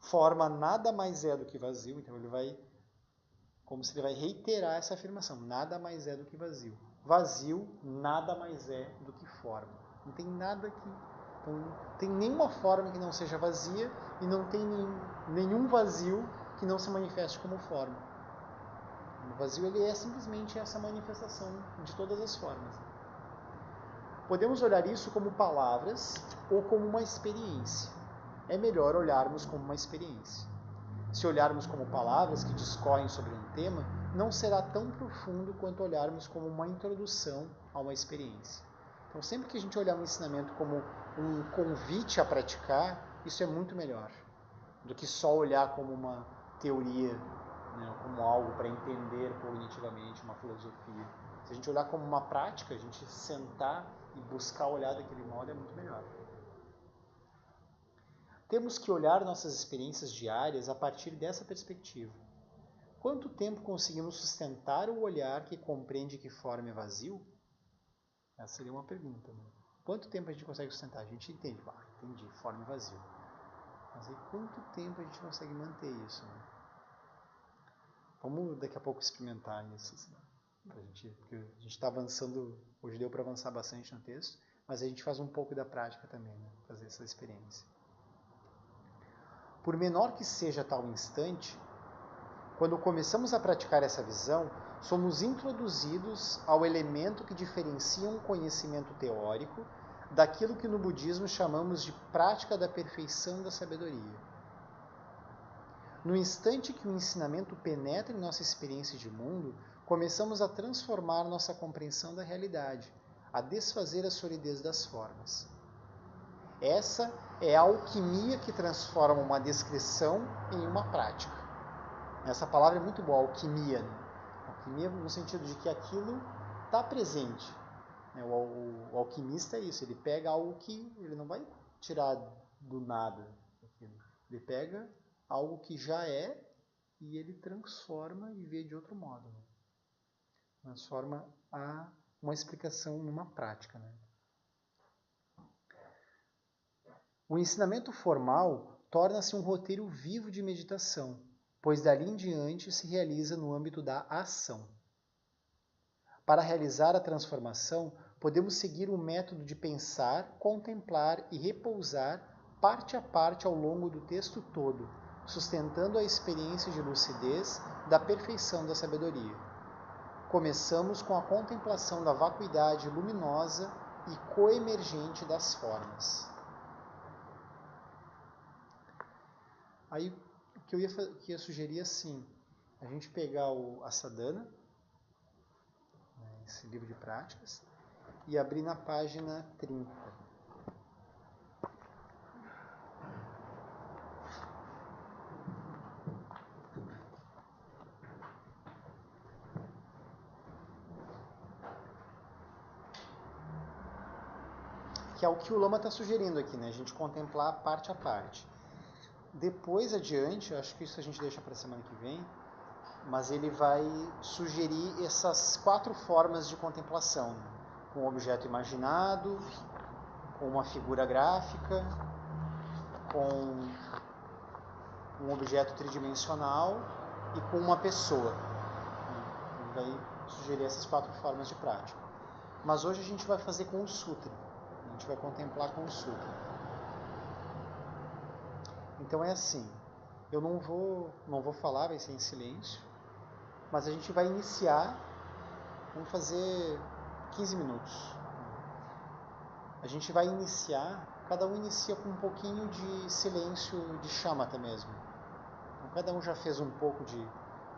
Forma nada mais é do que vazio, então ele vai Como se ele vai reiterar essa afirmação. Nada mais é do que vazio. Vazio nada mais é do que forma. Não tem nada que... Então, não tem nenhuma forma que não seja vazia e não tem nenhum vazio que não se manifeste como forma. O vazio ele é simplesmente essa manifestação de todas as formas. Podemos olhar isso como palavras ou como uma experiência. É melhor olharmos como uma experiência. Se olharmos como palavras que discorrem sobre um tema, não será tão profundo quanto olharmos como uma introdução a uma experiência. Então, sempre que a gente olhar um ensinamento como um convite a praticar, isso é muito melhor do que só olhar como uma teoria, né, como algo para entender cognitivamente, uma filosofia. Se a gente olhar como uma prática, a gente sentar e buscar olhar daquele modo é muito melhor. Temos que olhar nossas experiências diárias a partir dessa perspectiva. Quanto tempo conseguimos sustentar o olhar que compreende que forma é vazio? Essa seria uma pergunta. Né? Quanto tempo a gente consegue sustentar? A gente entende, entendi, forma é vazio. Mas aí quanto tempo a gente consegue manter isso? Né? Vamos daqui a pouco experimentar isso. Assim, porque a gente está avançando, hoje deu para avançar bastante no texto, mas a gente faz um pouco da prática também, né? Fazer essa experiência. Por menor que seja tal instante, quando começamos a praticar essa visão, somos introduzidos ao elemento que diferencia um conhecimento teórico daquilo que no budismo chamamos de prática da perfeição da sabedoria. No instante que o ensinamento penetra em nossa experiência de mundo, começamos a transformar nossa compreensão da realidade, a desfazer a solidez das formas. Essa é a alquimia que transforma uma descrição em uma prática. Essa palavra é muito boa, alquimia. Né? Alquimia no sentido de que aquilo está presente. O alquimista é isso, ele pega algo que ele não vai tirar do nada. Ele pega algo que já é e ele transforma e vê de outro modo. Né? Transforma uma explicação numa prática. Né? O ensinamento formal torna-se um roteiro vivo de meditação, pois dali em diante se realiza no âmbito da ação. Para realizar a transformação, podemos seguir o método de pensar, contemplar e repousar parte a parte ao longo do texto todo, sustentando a experiência de lucidez da perfeição da sabedoria. Começamos com a contemplação da vacuidade luminosa e coemergente das formas. Aí, o que eu ia sugerir assim, a gente pegar a Sadhana, né, esse livro de práticas, e abrir na página 30. Que é o que o Lama está sugerindo aqui, né? A gente contemplar parte a parte. Depois adiante, eu acho que isso a gente deixa para a semana que vem, mas ele vai sugerir essas 4 formas de contemplação, né? Com um objeto imaginado, com uma figura gráfica, com um objeto tridimensional e com uma pessoa. Ele vai sugerir essas 4 formas de prática. Mas hoje a gente vai fazer com o Sutra. A gente vai contemplar com o Sutra. Então é assim, eu não vou falar, vai ser em silêncio, mas a gente vai iniciar, vamos fazer 15 minutos. A gente vai iniciar, cada um inicia com um pouquinho de silêncio de shamatha mesmo. Então, cada um já fez um pouco de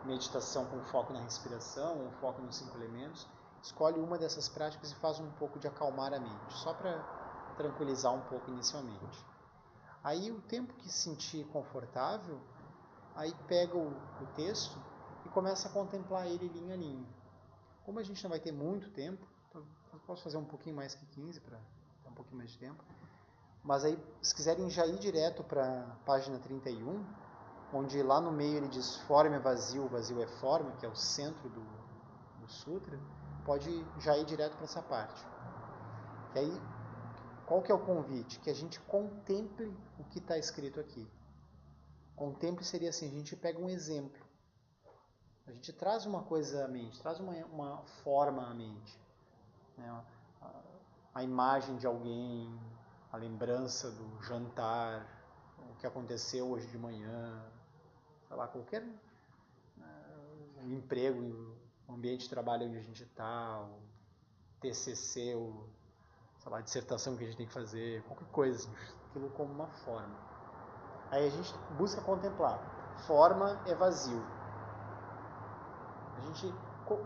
meditação com foco na respiração, um foco nos 5 elementos. Escolhe uma dessas práticas e faz um pouco de acalmar a mente, só para tranquilizar um pouco inicialmente. Aí, o tempo que se sentir confortável, aí pega o texto e começa a contemplar ele linha a linha. Como a gente não vai ter muito tempo, eu posso fazer um pouquinho mais que 15 para ter um pouquinho mais de tempo. Mas aí, se quiserem já ir direto para a página 31, onde lá no meio ele diz forma é vazio, vazio é forma, que é o centro do sutra, pode já ir direto para essa parte. E aí, qual que é o convite? Que a gente contemple o que está escrito aqui. Contemple seria assim, a gente pega um exemplo. A gente traz uma coisa à mente, traz uma forma à mente. Né? A imagem de alguém, a lembrança do jantar, o que aconteceu hoje de manhã, sei lá, qualquer um emprego, um ambiente de trabalho onde a gente está, o TCC, sei lá, a dissertação que a gente tem que fazer, qualquer coisa, aquilo como uma forma. Aí a gente busca contemplar. Forma é vazio.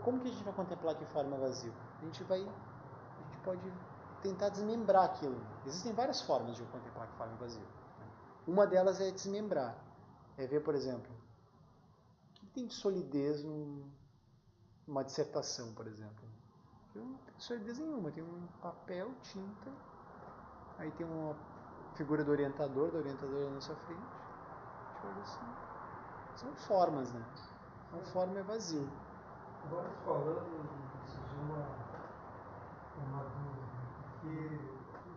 Como que a gente vai contemplar que forma é vazio? A gente pode tentar desmembrar aquilo. Existem várias formas de contemplar que forma é vazio. Uma delas é desmembrar. É ver, por exemplo, o que tem de solidez numa dissertação, por exemplo. Não tem solidez nenhuma. Tem um papel, tinta, aí tem uma figura do orientador, da orientadora na sua frente. A gente olha assim. São formas, né? Então, forma é vazio. Agora, falando, surgiu uma dúvida, porque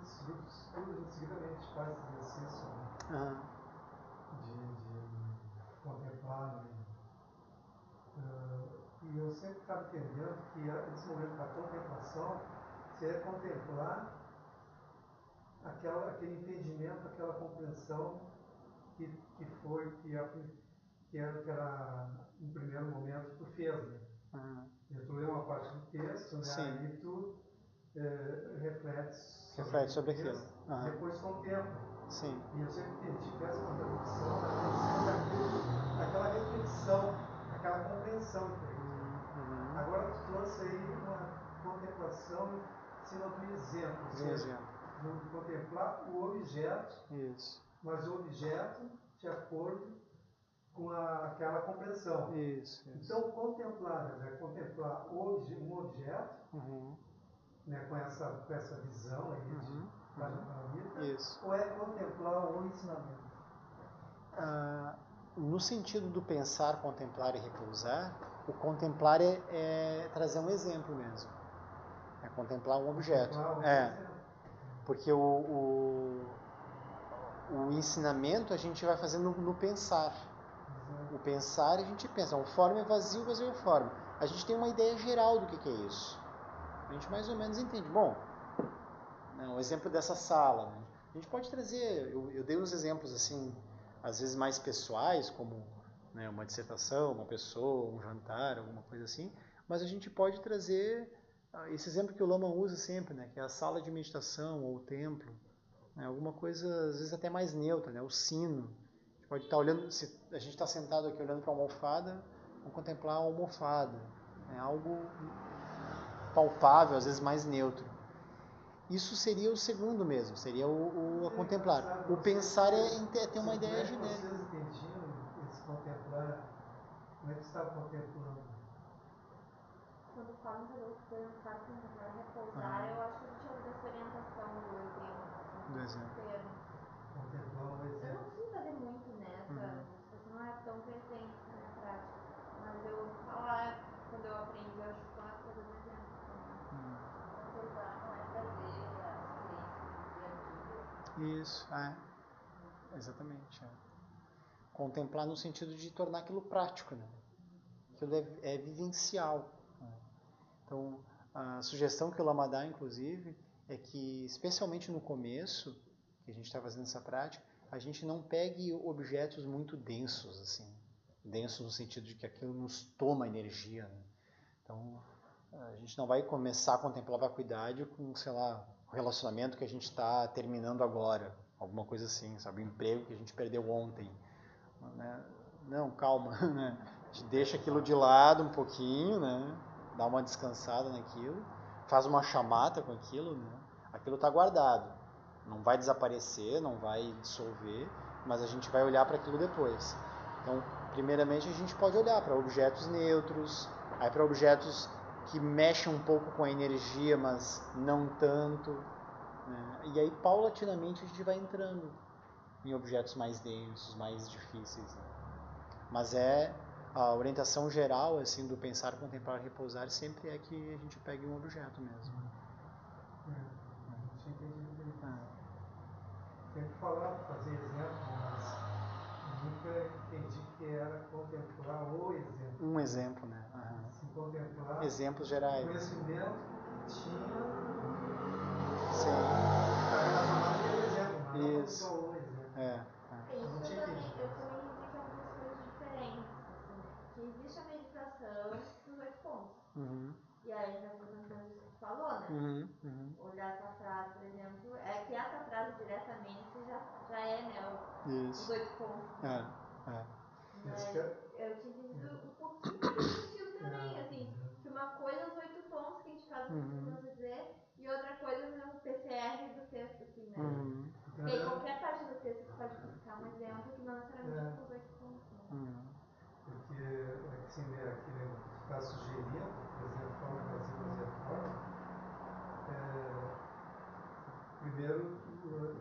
esses grupos de estudo, a gente seguidamente faz esse exercício, né? De contemplar, né? E eu sempre estava entendendo que esse momento da contemplação seria contemplar aquele entendimento, aquela compreensão que era no primeiro momento tu fez, né? Tu lê uma parte do texto, né? Sim. Aí tu reflete sobre aquilo. Depois contempla. Sim. E eu sempre entendi que essa contemplação era aquela reflexão, aquela compreensão. Agora tu trouxe aí uma contemplação em cima do exemplo. Do exemplo. De contemplar o objeto, isso. Mas o objeto de acordo com aquela compreensão. Isso. Então, contemplar, né? Contemplar um objeto, né? com essa visão aí de vida, ou é contemplar o ensinamento? No sentido do pensar, contemplar e repousar, o contemplar é trazer um exemplo mesmo. É contemplar um objeto. Porque o ensinamento a gente vai fazendo no pensar. O pensar a gente pensa, o forma é vazio, vazio é forma. A gente tem uma ideia geral do que é isso. A gente mais ou menos entende. Bom, o exemplo dessa sala, né? A gente pode trazer, eu dei uns exemplos assim, às vezes mais pessoais, como, né, uma dissertação, uma pessoa, um jantar, alguma coisa assim, mas a gente pode trazer esse exemplo que o Lama usa sempre, né, que é a sala de meditação ou o templo, né, alguma coisa às vezes até mais neutra, né, o sino. A gente pode estar olhando, se a gente está sentado aqui olhando para uma almofada, vamos contemplar a almofada, né, algo palpável, às vezes mais neutro. Isso seria o segundo mesmo, seria a contemplar. O pensar é ter uma ideia genérica. Vocês entendiam esse contemplar? Como é que você estava contemplando? Quando falam para eu pensar, contemplar e repousar, eu acho que a gente ouve essa orientação do exemplo. Contemplar o exemplo. Eu não preciso fazer muito nessa, isso não é tão presente na minha prática. Mas eu falar, quando eu aprendi, eu acho que falar fazer um exemplo. Contemplar não é trazer isso, exatamente. Contemplar no sentido de tornar aquilo prático, né? Aquilo é vivencial. Né? Então, a sugestão que o Lama dá, inclusive, é que, especialmente no começo, que a gente está fazendo essa prática, a gente não pegue objetos muito densos, assim. Densos no sentido de que aquilo nos toma energia. Né? Então, a gente não vai começar a contemplar a vacuidade com, sei lá, o relacionamento que a gente está terminando agora, alguma coisa assim, sabe, o emprego que a gente perdeu ontem, né? Não, calma, né? A gente deixa aquilo de lado um pouquinho, né? Dá uma descansada naquilo, faz uma chamata com aquilo, né? Aquilo está guardado, não vai desaparecer, não vai dissolver, mas a gente vai olhar para aquilo depois. Então, primeiramente a gente pode olhar para objetos neutros, aí para objetos que mexem um pouco com a energia, mas não tanto. Né? E aí, paulatinamente, a gente vai entrando em objetos mais densos, mais difíceis. Né? Mas a orientação geral assim, do pensar, contemplar, repousar sempre é que a gente pegue um objeto mesmo. Tem que falar, fazer exemplo, mas nunca entendi que era contemplar o exemplo. Um exemplo, né? Se contemplar exemplos gerais. O conhecimento que tinha. Sim. Aquele exemplo, mas não Isso. só o exemplo. Isso eu também entendi que são duas coisas diferentes. Assim, né? Que existe a meditação dos 8 pontos. E aí já apresentando isso que tu falou, né? Olhar essa frase, por exemplo, é que essa frase diretamente já é, né? Os 8 pontos. Mas eu tinha entendido um pouquinho nesse sentido também, assim, que uma coisa é os 8 pontos que a gente faz vamos dizer, e outra coisa é o PCR do texto, assim, né? Porque em qualquer parte do texto você pode buscar um exemplo que não necessariamente são os 8 pontos, né? Porque, assim, aquilo que está sugerindo, por exemplo, forma vazia e forma, primeiro,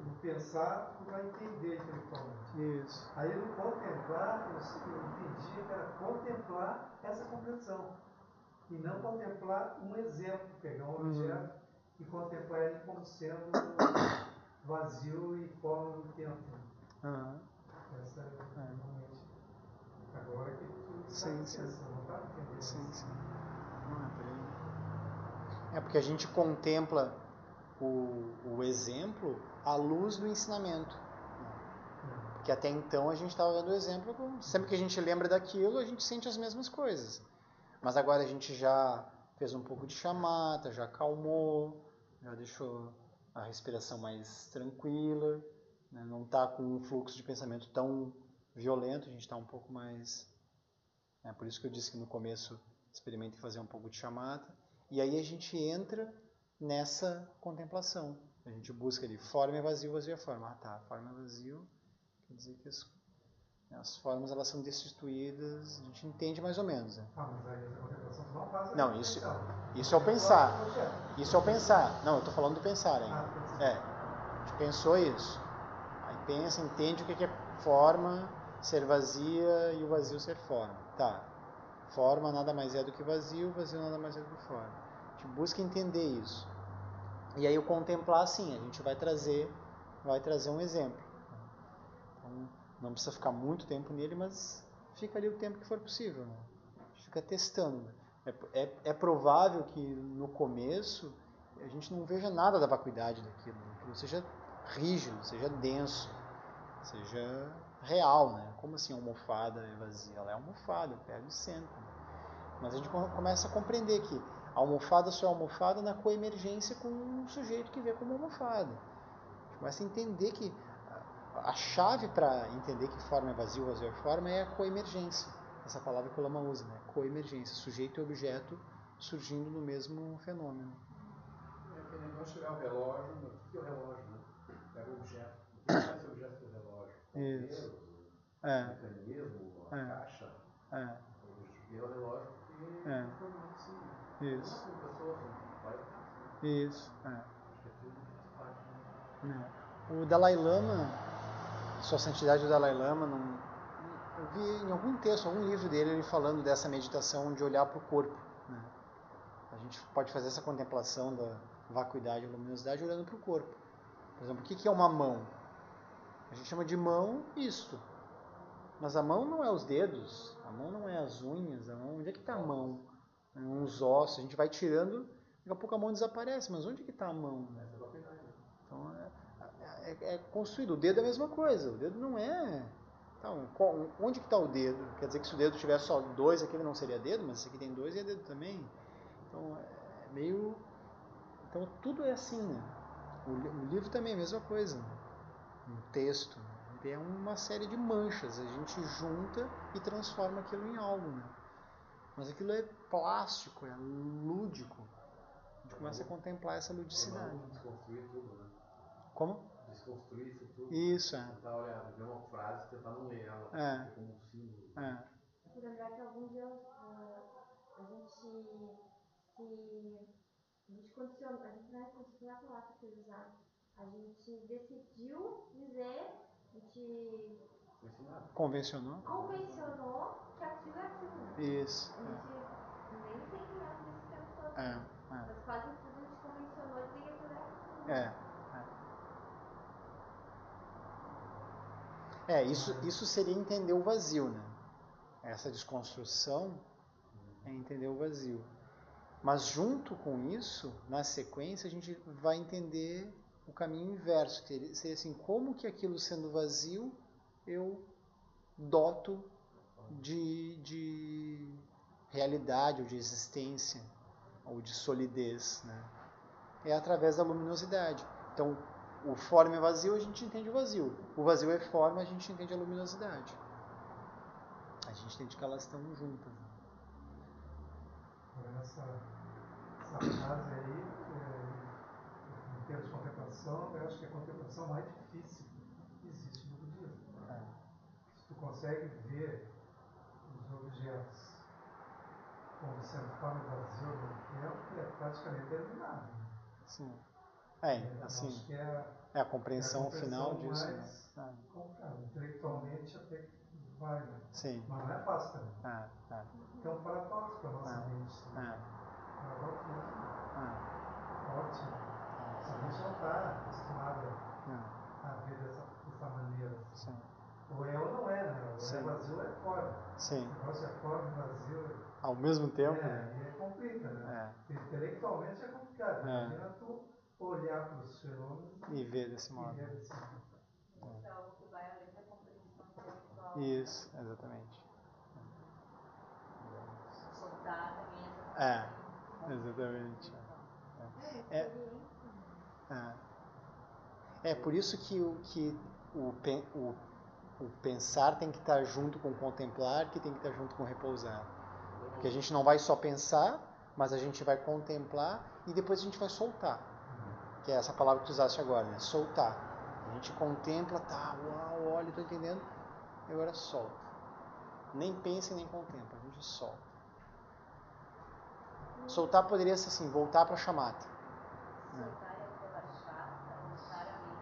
no pensar, tu vai entender intelectualmente. Isso. Aí no contemplar, eu entendi que era contemplar essa compreensão. E não contemplar um exemplo, pegar um objeto e contemplar ele como sendo vazio e forma do tempo. Essa é realmente. Agora que tu está não está entendendo. Sim. É porque a gente contempla o exemplo à luz do ensinamento. Porque até então a gente estava dando o exemplo, sempre que a gente lembra daquilo, a gente sente as mesmas coisas. Mas agora a gente já fez um pouco de chamata, já acalmou, já deixou a respiração mais tranquila, né? Não está com um fluxo de pensamento tão violento, a gente está um pouco mais... Por isso que eu disse que no começo experimente fazer um pouco de chamata. E aí a gente entra nessa contemplação. A gente busca ali, forma é vazio, vazio é forma. Forma é vazio, quer dizer que as formas elas são destituídas, a gente entende mais ou menos. Né? Mas aí a contemplação não passa. Não, isso é o pensar. Isso é o pensar. Não, eu estou falando do pensar ainda. A gente pensou isso. Aí pensa, entende o que é forma, ser vazia e o vazio ser forma. Forma nada mais é do que vazio, vazio nada mais é do que forma. A gente busca entender isso. E aí o contemplar, sim, a gente vai trazer um exemplo. Então, não precisa ficar muito tempo nele, mas fica ali o tempo que for possível. Né? Fica testando. É provável que no começo a gente não veja nada da vacuidade daquilo. Que seja rígido, seja denso, seja real, né? Como assim a almofada é vazia? Ela é almofada, eu pego e sento. Mas a gente começa a compreender que a almofada só é almofada na coemergência com um sujeito que vê como almofada. A gente começa a entender que a chave para entender que forma é vazio, vazio é forma é a coemergência. Essa palavra que o Lama usa, né? Coemergência, sujeito e objeto surgindo no mesmo fenômeno. É que nem nós chegar ao relógio, o que é o relógio, né? Pega o objeto. O que faz o objeto do relógio? Isso. O mecanismo, a caixa. Eu cheguei ao relógio porque é formato assim. Isso. Uma pessoa vai Isso. Acho que é tudo parte, né? O Dalai Lama, Sua Santidade o Dalai Lama, eu vi em algum texto, algum livro dele, ele falando dessa meditação de olhar para o corpo. Né? A gente pode fazer essa contemplação da vacuidade e luminosidade olhando para o corpo. Por exemplo, o que é uma mão? A gente chama de mão isto. Mas a mão não é os dedos, a mão não é as unhas, a mão, onde é que está a mão? Uns ossos, a gente vai tirando, daqui a pouco a mão desaparece, mas onde é que está a mão? Então é construído, o dedo é a mesma coisa, o dedo não é... Então, onde que está o dedo? Quer dizer que se o dedo tivesse só 2, aquele não seria dedo, mas esse aqui tem 2 e é dedo também. Então é meio... Então tudo é assim, né? O livro também é a mesma coisa, né? Um texto, é uma série de manchas, a gente junta e transforma aquilo em algo, né? Mas aquilo é plástico, é lúdico. A gente começa a contemplar essa ludicidade. Desconstruir tudo, né? Como? Desconstruir isso tudo. Isso, Tentar olhar, ver uma frase, tentar não ler ela como um símbolo. Vou lembrar que algum dia a gente condicionou, a gente não é a palavra que foi usada. A gente decidiu dizer, a gente convencionou que aquilo é aquilo, né? Isso. A gente nem sempre lembra desse tempo todo. Mas quase tudo a gente convencionou dizer que aquilo é aquilo. Isso seria entender o vazio, né? Essa desconstrução é entender o vazio. Mas junto com isso, na sequência, a gente vai entender o caminho inverso, que seria assim, como que aquilo sendo vazio, eu doto de realidade, ou de existência, ou de solidez, né? É através da luminosidade. Então, o forma é vazio, a gente entende o vazio. O vazio é forma, a gente entende a luminosidade. A gente entende que elas estão juntas. Essa frase aí, em termos de contemplação, eu acho que é a contemplação mais difícil que existe no budismo. Se tu consegue ver os objetos como sendo forma vazia no tempo, é praticamente eliminado. Sim. Assim, a compreensão final disso. Mais intelectualmente até que vai, né? Sim. Mas não é fácil também. Então, paradoxo para a nossa mente. Paradoxo muito ótimo. A gente não está acostumado a ver dessa maneira. Sim. Ou é ou não é, né? Ou Sim. é vazio ou é forma. Sim. O negócio é forma e vazio. Ao mesmo tempo? E complica, né? Intelectualmente é complicado. Imagina tu olhar para os fenômenos e ver desse modo. Então, o que vai além da compreensão intelectual. Isso, exatamente. Soltar também. Exatamente. É por isso que o pensar tem que estar junto com o contemplar, que tem que estar junto com o repousar. Porque a gente não vai só pensar, mas a gente vai contemplar e depois a gente vai soltar. Que é essa palavra que tu usaste agora, né? Soltar. A gente contempla, uau, olha, estou entendendo, e agora solta. Nem pensa e nem contempla, a gente solta. Soltar poderia ser assim, voltar para a chamata. Soltar é relaxar, necessariamente.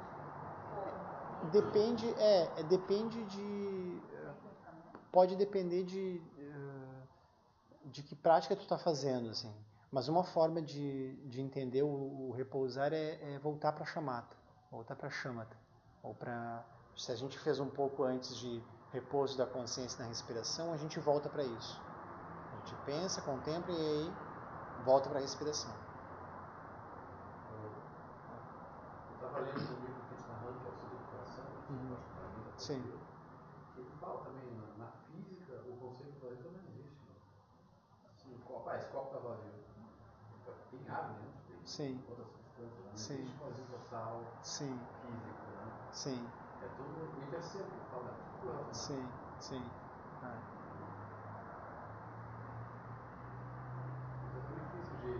Depende de... Pode depender de que prática tu está fazendo, assim. Mas uma forma de entender o repousar é voltar para a chamata, voltar para a chamata. Ou para... Se a gente fez um pouco antes de repouso da consciência na respiração, a gente volta para isso. A gente pensa, contempla e aí volta para a respiração. Eu estava lendo um livro do Fitzmahan, que é o Ciclo do Coração, Sim. Ele fala também, na física, o conceito de vazio não existe. Assim, esse copo está vazio. Tem água dentro, tem outras substâncias. Não existe vazio total físico, né? Sim. É tudo o interceito que fala, tudo relacionado. Sim. É muito difícil de...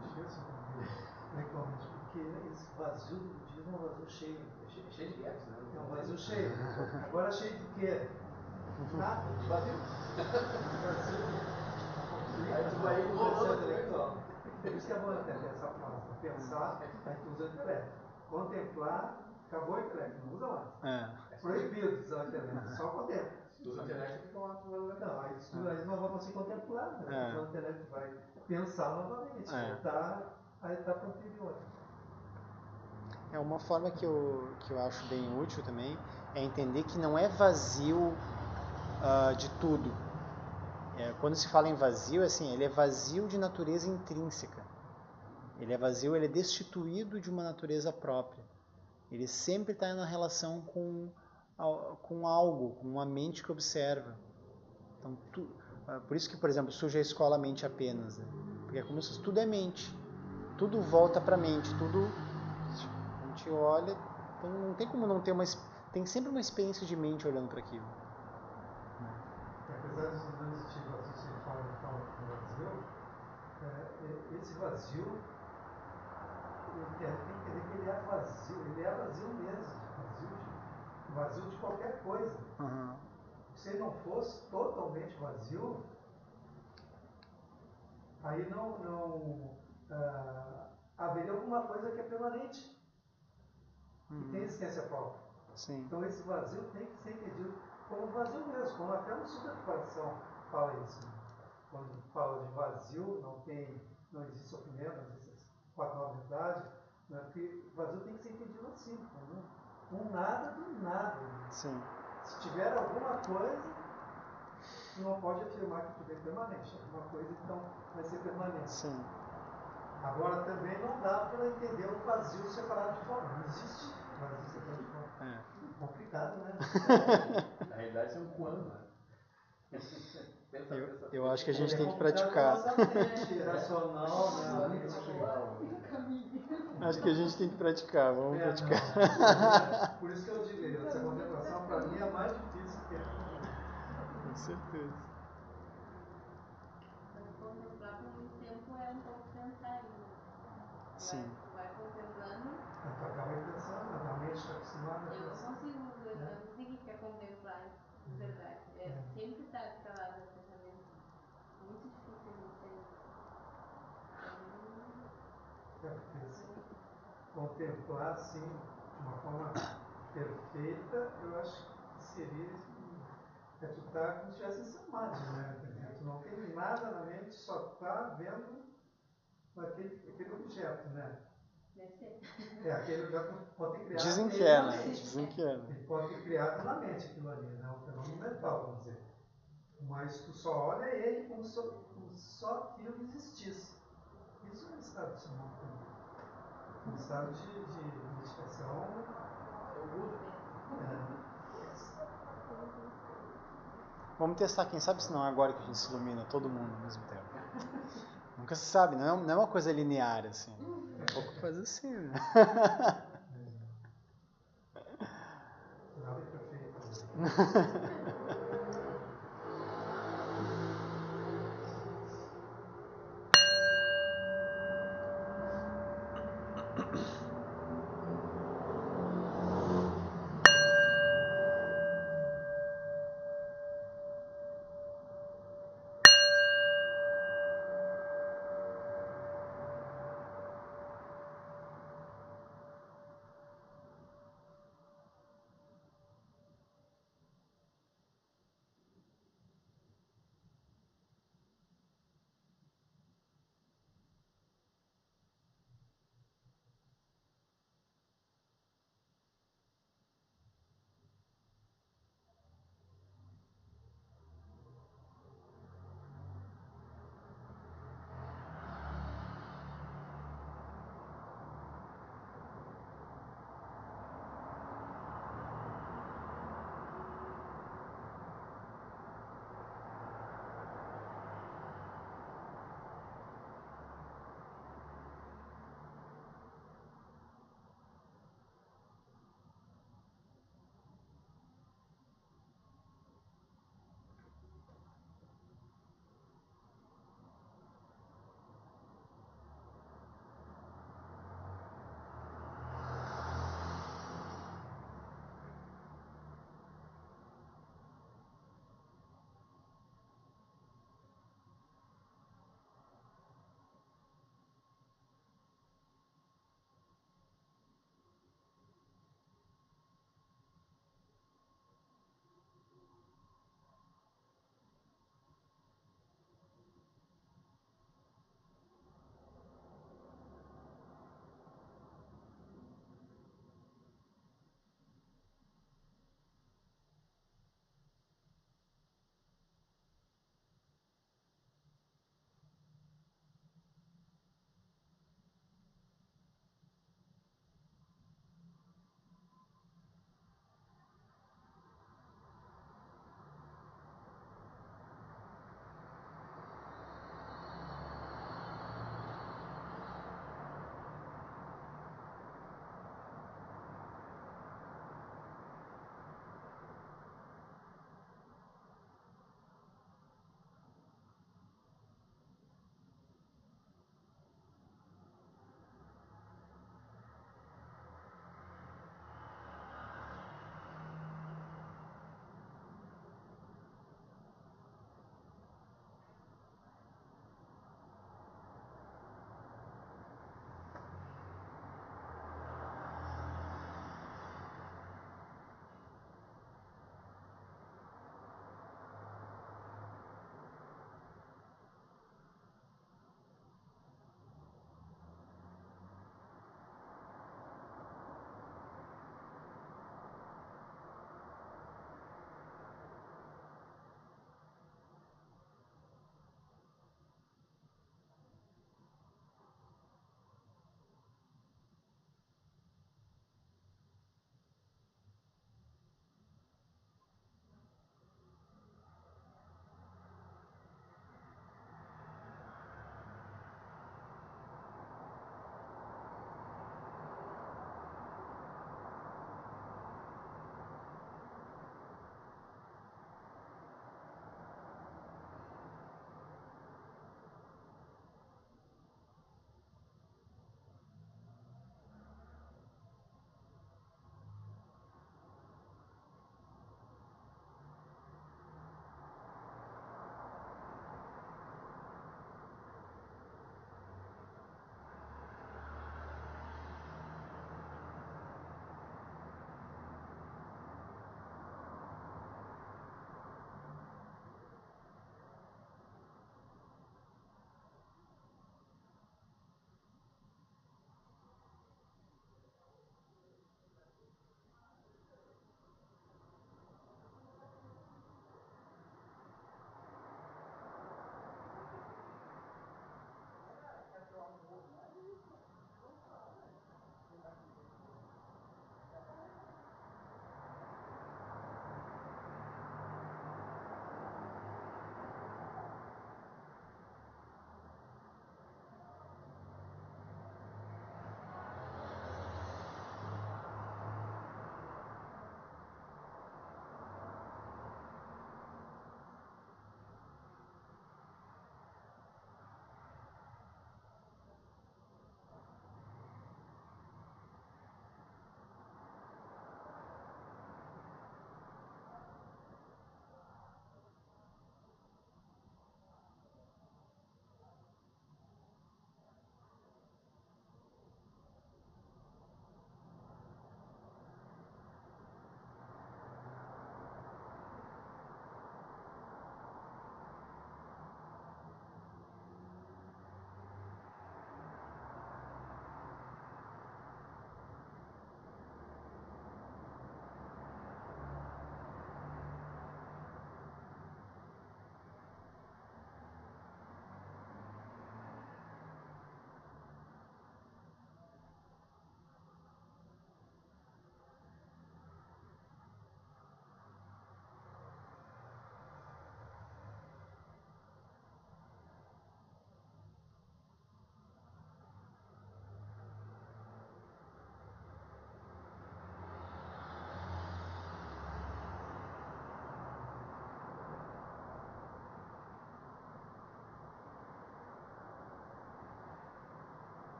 Muito difícil intelectualmente, porque esse vazio do budismo é um vazio cheio. É cheio de gaps, né? É um vazio cheio. Agora cheio de quê? Nada. Vazio. Aí tu vai enrolando intelectual. Por isso que é bom entender essa frase. Pensar, aí tu usa o intelecto. Contemplar, acabou o intelecto, não usa mais. É proibido usar o intelecto, só contempla. Se tu usa o intelecto, fica lá no lugar. Não, aí não vai conseguir contemplar, né? Então o intelecto vai pensar novamente, voltar à etapa anterior. Uma forma que eu acho bem útil também é entender que não é vazio de tudo. Quando se fala em vazio, assim, ele é vazio de natureza intrínseca. Ele é vazio, ele é destituído de uma natureza própria. Ele sempre está na relação com algo, com uma mente que observa. Então, por isso que, por exemplo, surge a escola mente apenas, né? Porque é como se tudo é mente. Tudo volta para a mente, tudo a gente olha, então não tem como não ter tem sempre uma experiência de mente olhando para aquilo. Apesar dos dois estilos que você fala do vazio, esse vazio, tem que entender que ele é vazio mesmo, vazio de qualquer coisa. Se ele não fosse totalmente vazio, aí não haveria alguma coisa que é permanente, que tem existência própria. Sim. Então esse vazio tem que ser entendido como vazio mesmo, como até no Sutra do Coração fala isso. Quando fala de vazio, não tem não existe sofrimento, não existe as 4 novas verdades, né? Porque o vazio tem que ser entendido assim, um nada do nada. Sim. Se tiver alguma coisa, não pode afirmar que tudo é permanente. Alguma coisa, então, vai ser permanente. Sim. Agora, também não dá para entender o vazio separado de forma. Não existe vazio separado de forma. É. Complicado, né? Na realidade, isso é um quando, né? Eu acho que a gente tem que praticar. Racional, né? Acho que a gente tem que praticar, vamos praticar. Não. Por isso que eu digo, essa contemplação para mim é mais difícil que Com certeza. Contemplar por muito tempo é um pouco pensar ainda. Sim. Vai contemplando. tu acaba pensando, a mente está acostumada. Eu não consigo ficar contemplar, de verdade. Sempre está escalado no pensamento. Muito difícil de ter. Contemplar assim, de uma forma perfeita, eu acho que seria tu tá como se estivesse em samadhi, né? Tu não tem nada na mente, só está vendo aquele objeto, né? Deve ser. Aquele objeto pode ter criado. Dizem que é, né? Dizem que é. Ele pode ter criado na mente aquilo ali, né? Um fenômeno mental, vamos dizer. Mas tu só olha ele como só aquilo existisse. Isso é um estado de samadhi. Um estado de meditação. Vamos testar, quem sabe se não é agora que a gente se ilumina todo mundo ao mesmo tempo. Nunca se sabe, não é uma coisa linear assim. Um pouco faz assim, né? Nada é perfeito.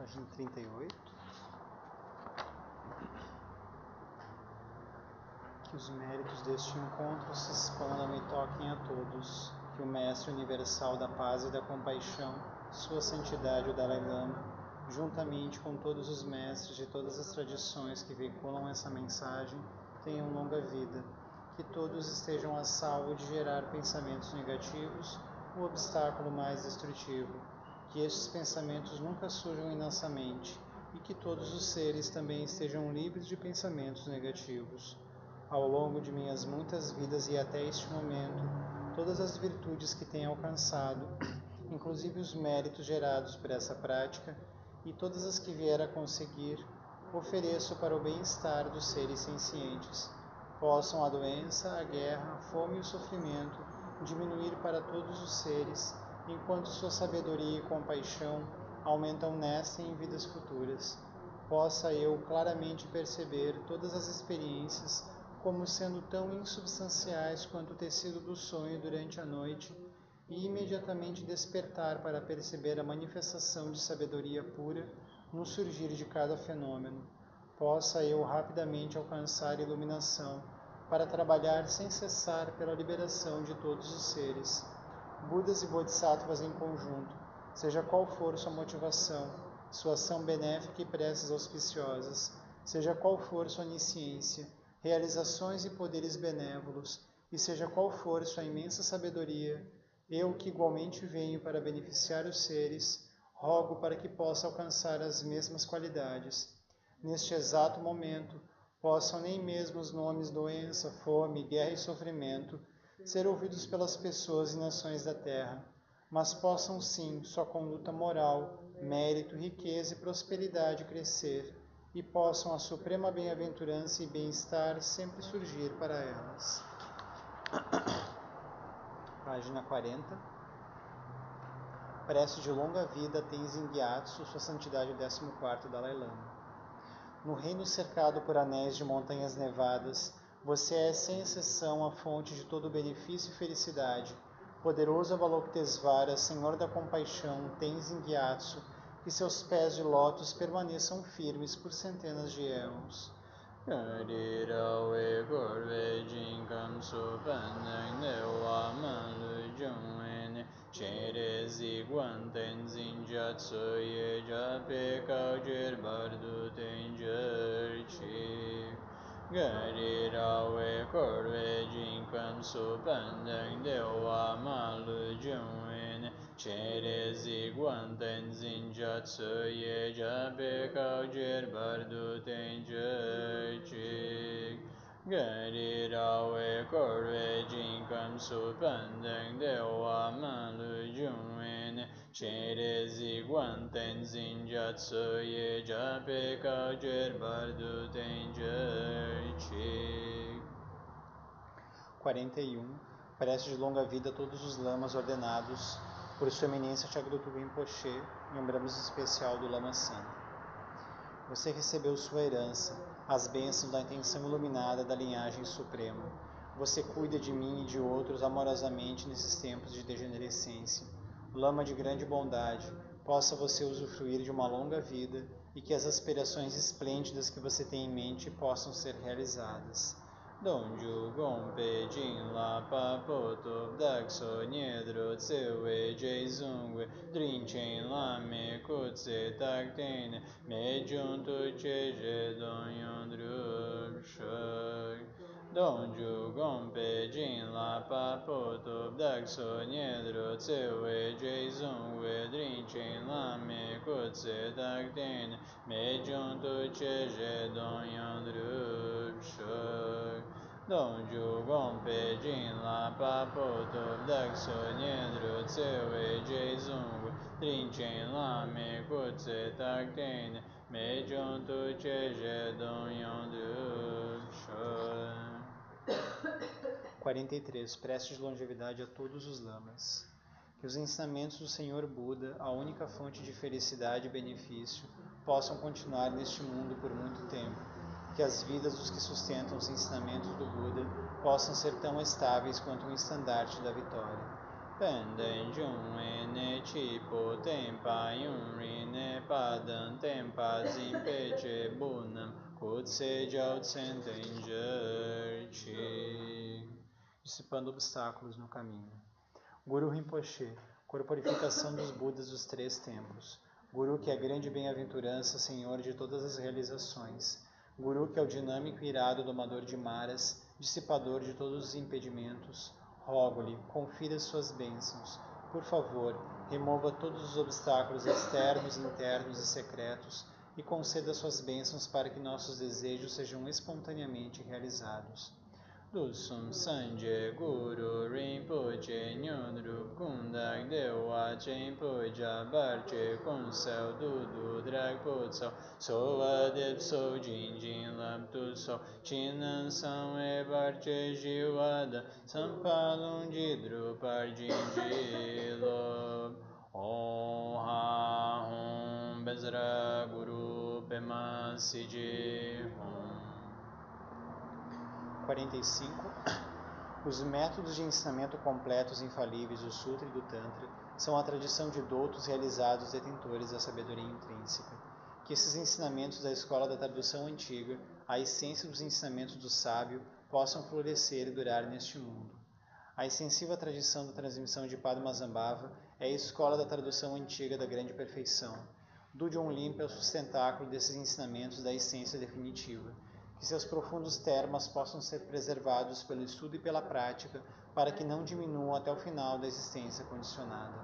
Página 38. Que os méritos deste encontro se expandam e toquem a todos. Que o Mestre Universal da Paz e da Compaixão, Sua Santidade o Dalai Lama, juntamente com todos os mestres de todas as tradições que veiculam essa mensagem, tenham longa vida. Que todos estejam a salvo de gerar pensamentos negativos, o obstáculo mais destrutivo. Que estes pensamentos nunca surjam em nossa mente e que todos os seres também estejam livres de pensamentos negativos. Ao longo de minhas muitas vidas e até este momento, todas as virtudes que tenho alcançado, inclusive os méritos gerados por essa prática, e todas as que vier a conseguir, ofereço para o bem-estar dos seres sencientes. Possam a doença, a guerra, a fome e o sofrimento diminuir para todos os seres, enquanto sua sabedoria e compaixão aumentam nesta e em vidas futuras. Possa eu claramente perceber todas as experiências como sendo tão insubstanciais quanto o tecido do sonho durante a noite, e imediatamente despertar para perceber a manifestação de sabedoria pura no surgir de cada fenômeno. Possa eu rapidamente alcançar iluminação para trabalhar sem cessar pela liberação de todos os seres. Budas e Bodhisattvas em conjunto, seja qual for sua motivação, sua ação benéfica e preces auspiciosas, seja qual for sua onisciência, realizações e poderes benévolos, e seja qual for sua imensa sabedoria, eu que igualmente venho para beneficiar os seres, rogo para que possa alcançar as mesmas qualidades. Neste exato momento, possam nem mesmo os nomes doença, fome, guerra e sofrimento ser ouvidos pelas pessoas e nações da terra, mas possam sim sua conduta moral, mérito, riqueza e prosperidade crescer, e possam a suprema bem-aventurança e bem-estar sempre surgir para elas. Página 40. Prece de longa vida a Tenzin Gyatso, Sua Santidade o 14º Dalai Lama. No reino cercado por anéis de montanhas nevadas, você é sem exceção a fonte de todo benefício e felicidade. Poderoso Avalokitesvara, Senhor da compaixão, Tenzin Gyatso, que seus pés de lótus permaneçam firmes por centenas de éons. Cherezi guanten zinjatsu ye jabe kaujir bardu tenjerchik. Gari rawe korwe jinkam supandang dewa malu jungwen. Cherezi guanten zinjatsu ye jabe kaujir bardu tenjerchik. 41. Prece de longa vida a todos os lamas ordenados por Sua Eminência Chagrutu Rinpoche, lembramos em especial do Lama San. Você recebeu sua herança, as bênçãos da intenção iluminada da linhagem suprema. Você cuida de mim e de outros amorosamente nesses tempos de degenerescência. Lama de grande bondade, possa você usufruir de uma longa vida e que as aspirações esplêndidas que você tem em mente possam ser realizadas. Donju gompe jin la pa poto dakso niedro tsewe jeizungwe drinchen la me kutse takten me junto cheje don yondru shak. Donju gompe jin la pa poto dakso niedro tsewe jeizungwe drinchen la me kutse takten me junto cheje don yondru shak. Donju gompe jin la pa poto dakso niedro tsewe jeizungwe drinchen la me kutse takten me junto cheje don yondru shok. 43. Prece de longevidade a todos os lamas. Que os ensinamentos do Senhor Buda, a única fonte de felicidade e benefício, possam continuar neste mundo por muito tempo. Que as vidas dos que sustentam os ensinamentos do Buda possam ser tão estáveis quanto um estandarte da vitória. Penden jung ne chi po tempa yun ri ne padan tempa zin peche bunam kutse jiao tsen danger chi. Dissipando obstáculos no caminho. Guru Rinpoche, corporificação dos Budas dos 3 tempos. Guru que é grande bem-aventurança, Senhor de todas as realizações. Guru que é o dinâmico e irado domador de maras, dissipador de todos os impedimentos. Rogo-lhe, confira suas bênçãos. Por favor, remova todos os obstáculos externos, internos e secretos e conceda suas bênçãos para que nossos desejos sejam espontaneamente realizados. Dusum Sanje Guru Rinpoche Nyunrup Kundak Dewa Chenpoja Barche Kunsel Dudu Dragpo Tsao Soa Dep So Jin Jin Lam Tu So Chinan Samwe Barche Jiwada Sampalung Jidru Parjin Jilo Om Ha Om Bezra Guru Pema Siji Om. 45. Os métodos de ensinamento completos e infalíveis do Sutra e do Tantra são a tradição de doutos realizados detentores da sabedoria intrínseca. Que esses ensinamentos da escola da tradução antiga, a essência dos ensinamentos do sábio, possam florescer e durar neste mundo. A extensiva tradição da transmissão de Padmasambhava é a escola da tradução antiga da grande perfeição. Dudjom Limpa é o sustentáculo desses ensinamentos da essência definitiva. Que seus profundos termas possam ser preservados pelo estudo e pela prática, para que não diminuam até o final da existência condicionada.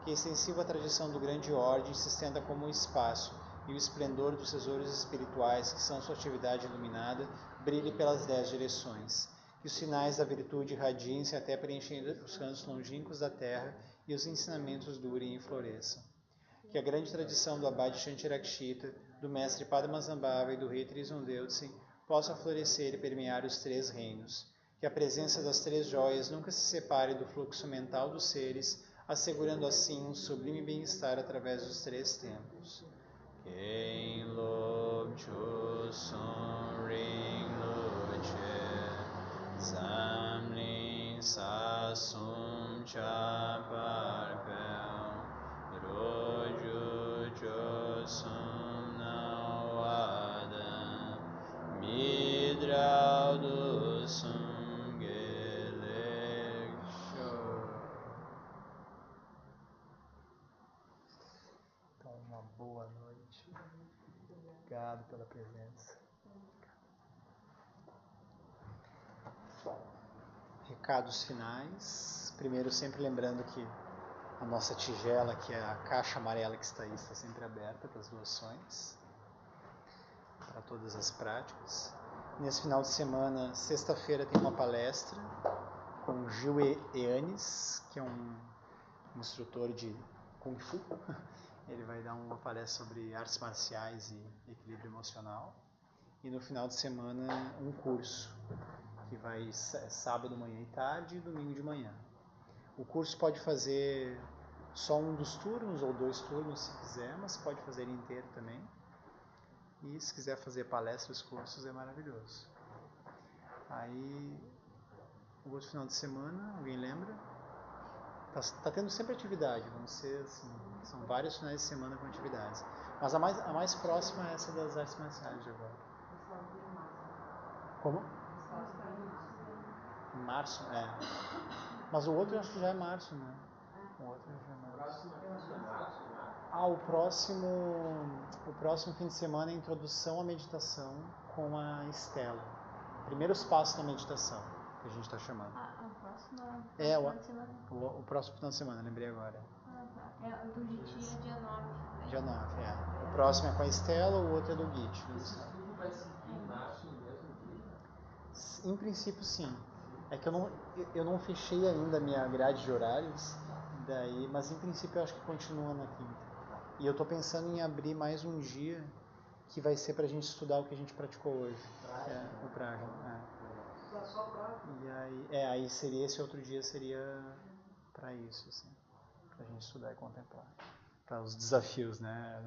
Que a extensiva tradição do grande ordem se estenda como o espaço, e o esplendor dos tesouros espirituais, que são sua atividade iluminada, brilhe pelas 10 direções. Que os sinais da virtude irradiem-se até preencher os cantos longínquos da terra, e os ensinamentos durem e floresçam. Que a grande tradição do Abade Shantirakshita, do mestre Padmasambhava e do rei Trisundeusen possa florescer e permear os 3 reinos. Que a presença das 3 joias nunca se separe do fluxo mental dos seres, assegurando assim um sublime bem-estar através dos 3 tempos. Quem lob chu sun ring luche zamlin sa sum cha parpel roju chu sum na wada midrau do sum gelek shor. Então, uma boa noite. Obrigado pela presença. Recados finais. Primeiro, sempre lembrando que a nossa tigela, que é a caixa amarela que está aí, está sempre aberta para as doações, para todas as práticas. Nesse final de semana, sexta-feira, tem uma palestra com o Gil Eanes, que é um instrutor de Kung Fu. Ele vai dar uma palestra sobre artes marciais e equilíbrio emocional. E no final de semana, um curso, que vai sábado, manhã e tarde e domingo de manhã. O curso pode fazer só um dos turnos ou 2 turnos se quiser, mas pode fazer ele inteiro também. E se quiser fazer palestras, cursos, é maravilhoso. Aí, o outro final de semana, alguém lembra? Tá tendo sempre atividade, vão ser assim, são vários finais de semana com atividades. Mas a mais próxima é essa das artes marciais de agora. Como? Em março, é. Mas o outro eu acho que já é março, né? O outro já é março. O próximo fim de semana é a introdução à meditação com a Estela. Primeiros passos da meditação, que a gente está chamando. O próximo final de semana, lembrei agora. É do Giti é dia 9. Dia 9, é. O próximo é com a Estela, o outro é do Giti. Isso tudo vai seguir em março no mesmo dia? Em princípio, sim. É que eu não fechei ainda a minha grade de horários, mas em princípio eu acho que continua na quinta. E eu estou pensando em abrir mais um dia que vai ser para a gente estudar o que a gente praticou hoje. Que é o Prajna. Só pra... E aí seria esse outro dia seria para isso, assim, para a gente estudar e contemplar. Para os desafios, né?